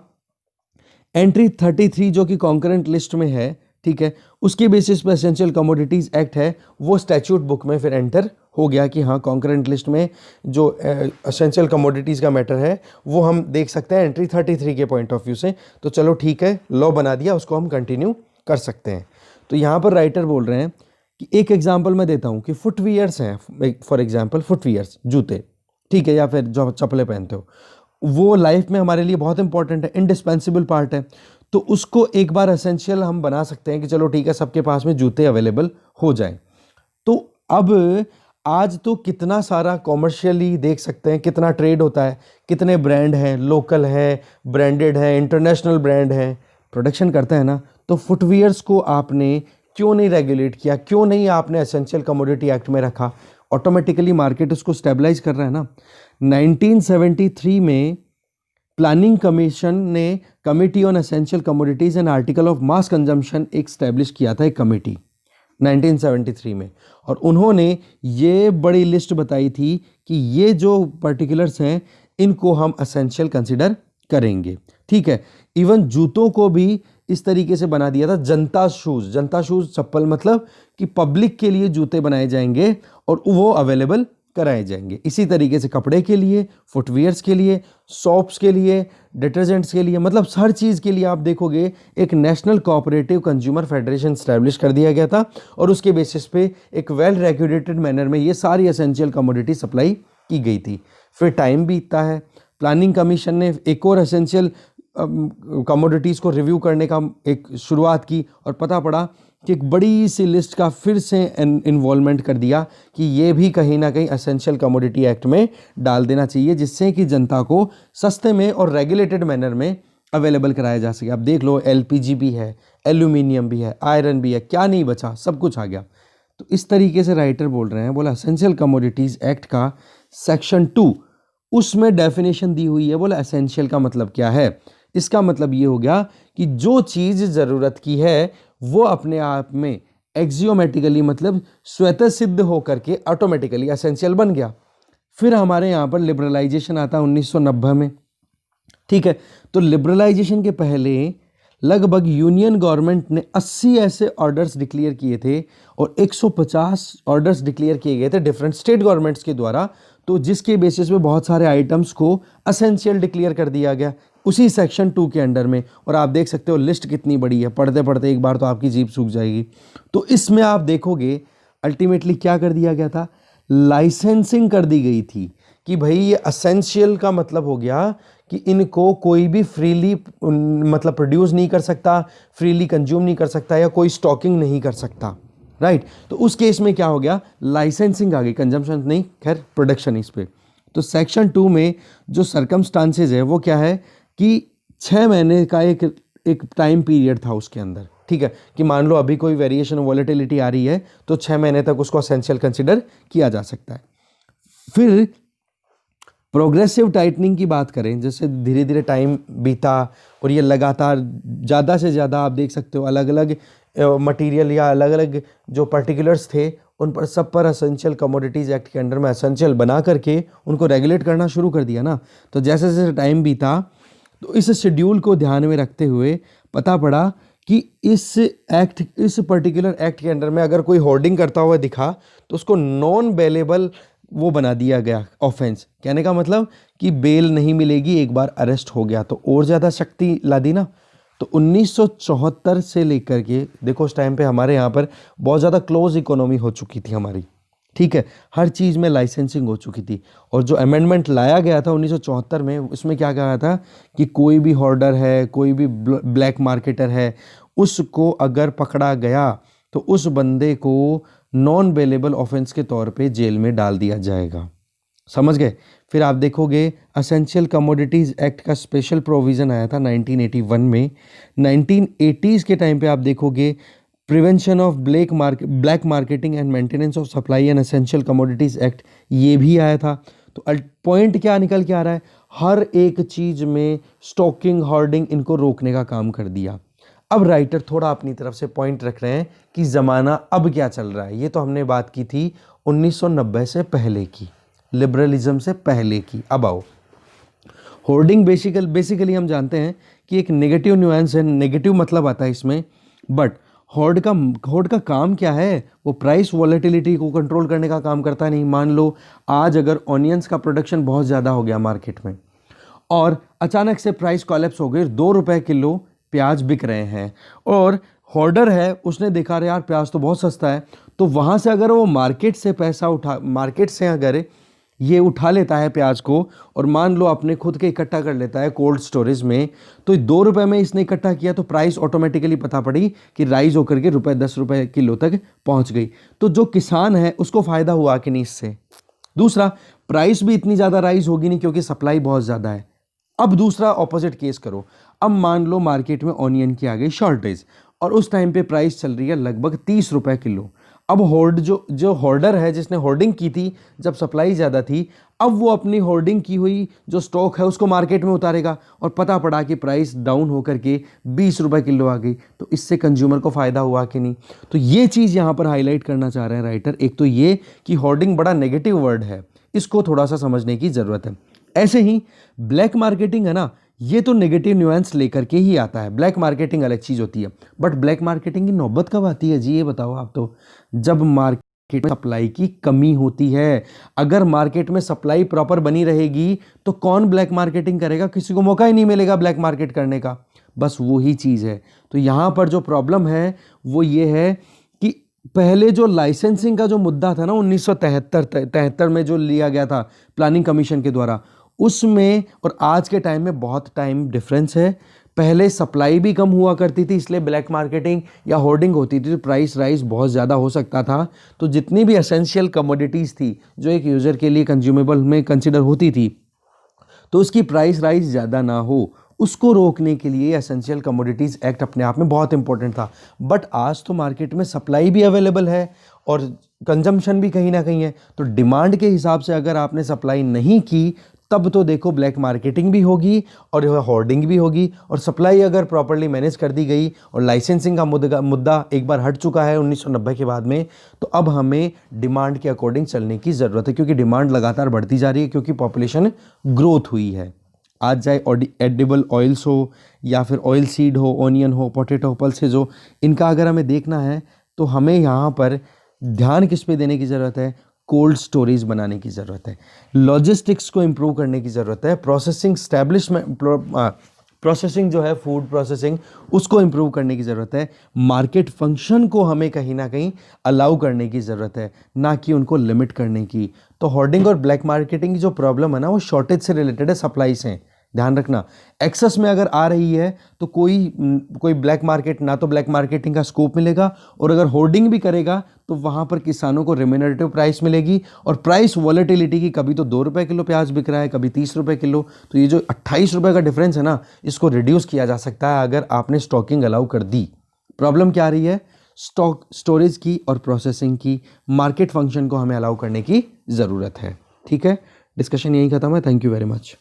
एंट्री 33 जो कि कॉन्करेंट लिस्ट में है, ठीक है, उसके बेसिस पे एसेंशियल कमोडिटीज एक्ट है, वो स्टैच्यूट बुक में फिर एंटर हो गया कि हाँ, कॉन्करेंट लिस्ट में जो एसेंशियल कमोडिटीज का मैटर है वो हम देख सकते हैं एंट्री 33 के पॉइंट ऑफ व्यू से। तो चलो ठीक है, लॉ बना दिया, उसको हम कंटिन्यू कर सकते हैं। तो यहाँ पर राइटर बोल रहे हैं कि एक एग्जाम्पल मैं देता हूँ कि फुटवियर्स हैं, फॉर एग्जाम्पल फुटवियर्स, जूते, ठीक है, या फिर जो चप्पलें पहनते हो, वो लाइफ में हमारे लिए बहुत इंपॉर्टेंट है, इंडिस्पेंसिबल पार्ट है। तो उसको एक बार एसेंशियल हम बना सकते हैं कि चलो ठीक है, सबके पास में जूते अवेलेबल हो जाएं। तो अब आज तो कितना सारा कॉमर्शियली देख सकते हैं, कितना ट्रेड होता है, कितने ब्रांड हैं, लोकल है, ब्रांडेड है, इंटरनेशनल ब्रांड है, प्रोडक्शन करता है ना। तो फुटवियर्स को आपने क्यों नहीं रेगुलेट किया? क्यों नहीं आपने एसेंशियल कमोडिटी एक्ट में रखा? ऑटोमेटिकली मार्केट उसको स्टेबलाइज कर रहा है ना। 1973 में प्लानिंग कमीशन ने committee on essential commodities and article of mass consumption एक स्टैब्लिश किया था, एक कमेटी 1973 में। और उन्होंने ये बड़ी लिस्ट बताई थी कि ये जो पर्टिकुलर्स हैं इनको हम एसेंशियल कंसिडर करेंगे, ठीक है। इवन जूतों को भी इस तरीके से बना दिया था, जनता शूज़। जनता शूज़ चप्पल मतलब कि पब्लिक के लिए जूते बनाए जाएंगे और वो अवेलेबल कराए जाएंगे। इसी तरीके से कपड़े के लिए, फुटवियर्स के लिए, सोप्स के लिए, डिटर्जेंट्स के लिए, मतलब हर चीज़ के लिए आप देखोगे एक national cooperative consumer federation establish कर दिया गया था। और उसके बेसिस पे एक वेल रेगुलेटेड मैनर में ये सारी एसेंशियल कमोडिटी सप्लाई की गई थी। फिर टाइम बीतता है, प्लानिंग कमीशन ने एक और एसेंशियल कमोडिटीज़ को रिव्यू करने का एक शुरुआत की और पता पड़ा कि एक बड़ी सी लिस्ट का फिर से इन्वॉल्वमेंट कर दिया कि ये भी कहीं ना कहीं एसेंशियल कमोडिटी एक्ट में डाल देना चाहिए, जिससे कि जनता को सस्ते में और रेगुलेटेड मैनर में अवेलेबल कराया जा सके। अब देख लो, एलपीजी भी है, एल्यूमिनियम भी है, आयरन भी है, क्या नहीं बचा, सब कुछ आ गया। तो इस तरीके से राइटर बोल रहे हैं, बोला एसेंशियल कमोडिटीज़ एक्ट का सेक्शन 2 उसमें डेफिनेशन दी हुई है। बोला एसेंशियल का मतलब क्या है? इसका मतलब ये हो गया कि जो चीज़ ज़रूरत की है वो अपने आप में एक्सियोमेटिकली, मतलब स्वतः सिद्ध होकर के ऑटोमेटिकली एसेंशियल बन गया। फिर हमारे यहाँ पर लिबरलाइजेशन आता है 1990 में, ठीक है। तो लिबरलाइजेशन के पहले लगभग यूनियन गवर्नमेंट ने 80 ऐसे ऑर्डर्स डिक्लेयर किए थे और 150 ऑर्डर्स डिक्लेयर किए गए थे डिफरेंट स्टेट गवर्नमेंट्स के द्वारा। तो जिसके बेसिस पे बहुत सारे आइटम्स को एसेंशियल डिक्लेयर कर दिया गया उसी सेक्शन 2 के अंडर में। और आप देख सकते हो लिस्ट कितनी बड़ी है, पढ़ते पढ़ते एक बार तो आपकी जीभ सूख जाएगी। तो इसमें आप देखोगे अल्टीमेटली क्या कर दिया गया था? लाइसेंसिंग कर दी गई थी कि भाई ये एसेंशियल का मतलब हो गया कि इनको कोई भी फ्रीली मतलब प्रोड्यूस नहीं कर सकता, फ्रीली कंज्यूम नहीं कर सकता, या कोई स्टॉकिंग नहीं कर सकता, राइट। तो उस केस में क्या हो गया? लाइसेंसिंग आ गई, कंजम्पशन नहीं, खैर प्रोडक्शन इस पे। तो सेक्शन 2 में जो सर्कमस्टांसेज है वो क्या है कि 6 महीने का एक टाइम पीरियड था उसके अंदर, ठीक है, कि मान लो अभी कोई वेरिएशन वॉलेटिलिटी आ रही है तो 6 महीने तक उसको एसेंशियल कंसिडर किया जा सकता है। फिर प्रोग्रेसिव टाइटनिंग की बात करें, जैसे धीरे धीरे टाइम बीता और ये लगातार ज़्यादा से ज़्यादा आप देख सकते हो अलग अलग मटेरियल या अलग अलग जो पर्टिकुलर्स थे उन पर सब पर एसेंशियल कमोडिटीज़ एक्ट के अंडर में एसेंशियल बना करके उनको रेगुलेट करना शुरू कर दिया ना। तो जैसे जैसे टाइम बीता तो इस शेड्यूल को ध्यान में रखते हुए पता पड़ा कि इस पर्टिकुलर एक्ट के अंडर में अगर कोई होर्डिंग करता हुआ दिखा तो उसको नॉन बेलेबल वो बना दिया गया ऑफेंस। कहने का मतलब कि बेल नहीं मिलेगी, एक बार अरेस्ट हो गया तो और ज़्यादा शक्ति ला दी ना। तो 1974 से लेकर के देखो उस टाइम पे हमारे यहाँ पर बहुत ज़्यादा क्लोज इकोनॉमी हो चुकी थी हमारी, ठीक है, हर चीज़ में लाइसेंसिंग हो चुकी थी। और जो अमेंडमेंट लाया गया था 1974 में, उसमें क्या कहा था कि कोई भी होर्डर है, कोई भी ब्लैक मार्केटर है, उसको अगर पकड़ा गया तो उस बंदे को नॉन बेलेबल ऑफेंस के तौर पे जेल में डाल दिया जाएगा। समझ गए। फिर आप देखोगे एसेंशियल कमोडिटीज़ एक्ट का स्पेशल प्रोविज़न आया था 1981 में। 1980s के टाइम पे आप देखोगे prevention of black marketing and maintenance of supply and essential commodities act, ये भी आया था। तो पॉइंट क्या निकल के आ रहा है, हर एक चीज़ में स्टॉकिंग होर्डिंग इनको रोकने का काम कर दिया। अब राइटर थोड़ा अपनी तरफ से पॉइंट रख रहे हैं कि ज़माना अब क्या चल रहा है। ये तो हमने बात की थी 1990 से पहले की, लिबरलिज्म से पहले की। अब आओ, होर्डिंग बेसिकली हम जानते हैं कि एक नेगेटिव न्यूएंस है, नेगेटिव मतलब आता है इसमें। बट होर्ड का काम क्या है, वो प्राइस वॉलेटिलिटी को कंट्रोल करने का काम करता नहीं। मान लो आज अगर ऑनियंस का प्रोडक्शन बहुत ज़्यादा हो गया मार्केट में और अचानक से प्राइस कोलैप्स हो गई, 2 रुपए किलो प्याज बिक रहे हैं और होर्डर है उसने देखा रहे यार प्याज तो बहुत सस्ता है, तो वहाँ से अगर वो मार्केट से अगर ये उठा लेता है प्याज को और मान लो अपने खुद के इकट्ठा कर लेता है कोल्ड स्टोरेज में, तो 2 रुपए में इसने इकट्ठा किया तो प्राइस ऑटोमेटिकली पता पड़ी कि राइज होकर के ₹10 किलो तक पहुंच गई। तो जो किसान है उसको फायदा हुआ कि नहीं इससे। दूसरा, प्राइस भी इतनी ज़्यादा राइज होगी नहीं क्योंकि सप्लाई बहुत ज़्यादा है। अब दूसरा ऑपोजिट केस करो, अब मान लो मार्केट में ऑनियन की आ गई शॉर्टेज और उस टाइम पे प्राइस चल रही है लगभग ₹30 किलो। अब जो होर्डर है जिसने होर्डिंग की थी जब सप्लाई ज़्यादा थी, अब वो अपनी होर्डिंग की हुई जो स्टॉक है उसको मार्केट में उतारेगा और पता पड़ा कि प्राइस डाउन होकर के ₹20 किलो आ गई, तो इससे कंज्यूमर को फ़ायदा हुआ कि नहीं। तो ये चीज़ यहाँ पर हाईलाइट करना चाह रहे हैं राइटर। एक तो ये कि होर्डिंग बड़ा नेगेटिव वर्ड है, इसको थोड़ा सा समझने की ज़रूरत है। ऐसे ही ब्लैक मार्केटिंग है ना, ये तो नेगेटिव न्यूएंस लेकर के ही आता है। ब्लैक मार्केटिंग अलग चीज़ होती है, बट ब्लैक मार्केटिंग की नौबत कब आती है जी, ये बताओ आप तो। जब मार्केट में सप्लाई की कमी होती है। अगर मार्केट में सप्लाई प्रॉपर बनी रहेगी तो कौन ब्लैक मार्केटिंग करेगा, किसी को मौका ही नहीं मिलेगा ब्लैक मार्केट करने का। बस वही चीज़ है। तो यहाँ पर जो प्रॉब्लम है वो ये है कि पहले जो लाइसेंसिंग का जो मुद्दा था ना 1973 में जो लिया गया था प्लानिंग कमीशन के द्वारा, उसमें और आज के टाइम में बहुत टाइम डिफरेंस है। पहले सप्लाई भी कम हुआ करती थी इसलिए ब्लैक मार्केटिंग या होर्डिंग होती थी तो प्राइस राइज बहुत ज़्यादा हो सकता था। तो जितनी भी एसेंशियल कमोडिटीज़ थी जो एक यूज़र के लिए कंज्यूमेबल में कंसिडर होती थी, तो उसकी प्राइस राइज ज़्यादा ना हो, उसको रोकने के लिए एसेंशियल कमोडिटीज़ एक्ट अपने आप में बहुत इंपॉर्टेंट था। बट आज तो मार्केट में सप्लाई भी अवेलेबल है और कंजम्पशन भी कहीं ना कहीं है, तो डिमांड के हिसाब से अगर आपने सप्लाई नहीं की तब तो देखो ब्लैक मार्केटिंग भी होगी और होर्डिंग भी होगी। और सप्लाई अगर प्रॉपर्ली मैनेज कर दी गई और लाइसेंसिंग का मुद्दा एक बार हट चुका है 1990 के बाद में, तो अब हमें डिमांड के अकॉर्डिंग चलने की ज़रूरत है, क्योंकि डिमांड लगातार बढ़ती जा रही है क्योंकि पॉपुलेशन ग्रोथ हुई है। आज चाहे एडिबल ऑयल्स हो या फिर ऑयल सीड हो, ऑनियन हो, पोटैटो, पल्सेज हो, इनका अगर हमें देखना है तो हमें यहाँ पर ध्यान किस पे देने की ज़रूरत है, कोल्ड स्टोरेज बनाने की ज़रूरत है, लॉजिस्टिक्स को इम्प्रूव करने की ज़रूरत है, प्रोसेसिंग जो है फूड प्रोसेसिंग उसको इम्प्रूव करने की ज़रूरत है, मार्केट फंक्शन को हमें कहीं ना कहीं अलाउ करने की ज़रूरत है, ना कि उनको लिमिट करने की। तो होर्डिंग और ब्लैक मार्केटिंग की जो प्रॉब्लम है ना वो शॉर्टेज से रिलेटेड है, सप्लाई से। ध्यान रखना, एक्सेस में अगर आ रही है तो कोई ब्लैक मार्केट, ना तो ब्लैक मार्केटिंग का स्कोप मिलेगा और अगर होर्डिंग भी करेगा तो वहाँ पर किसानों को रेम्यूनरेटिव प्राइस मिलेगी और प्राइस वॉलेटिलिटी की, कभी तो ₹2 किलो प्याज बिक रहा है, कभी ₹30 किलो, तो ये जो ₹28 का डिफरेंस है ना, इसको रिड्यूस किया जा सकता है अगर आपने स्टॉकिंग अलाउ कर दी। प्रॉब्लम क्या आ रही है, स्टोरेज की और प्रोसेसिंग की, मार्केट फंक्शन को हमें अलाउ करने की ज़रूरत है। ठीक है, डिस्कशन यही खत्म है। Thank you very much.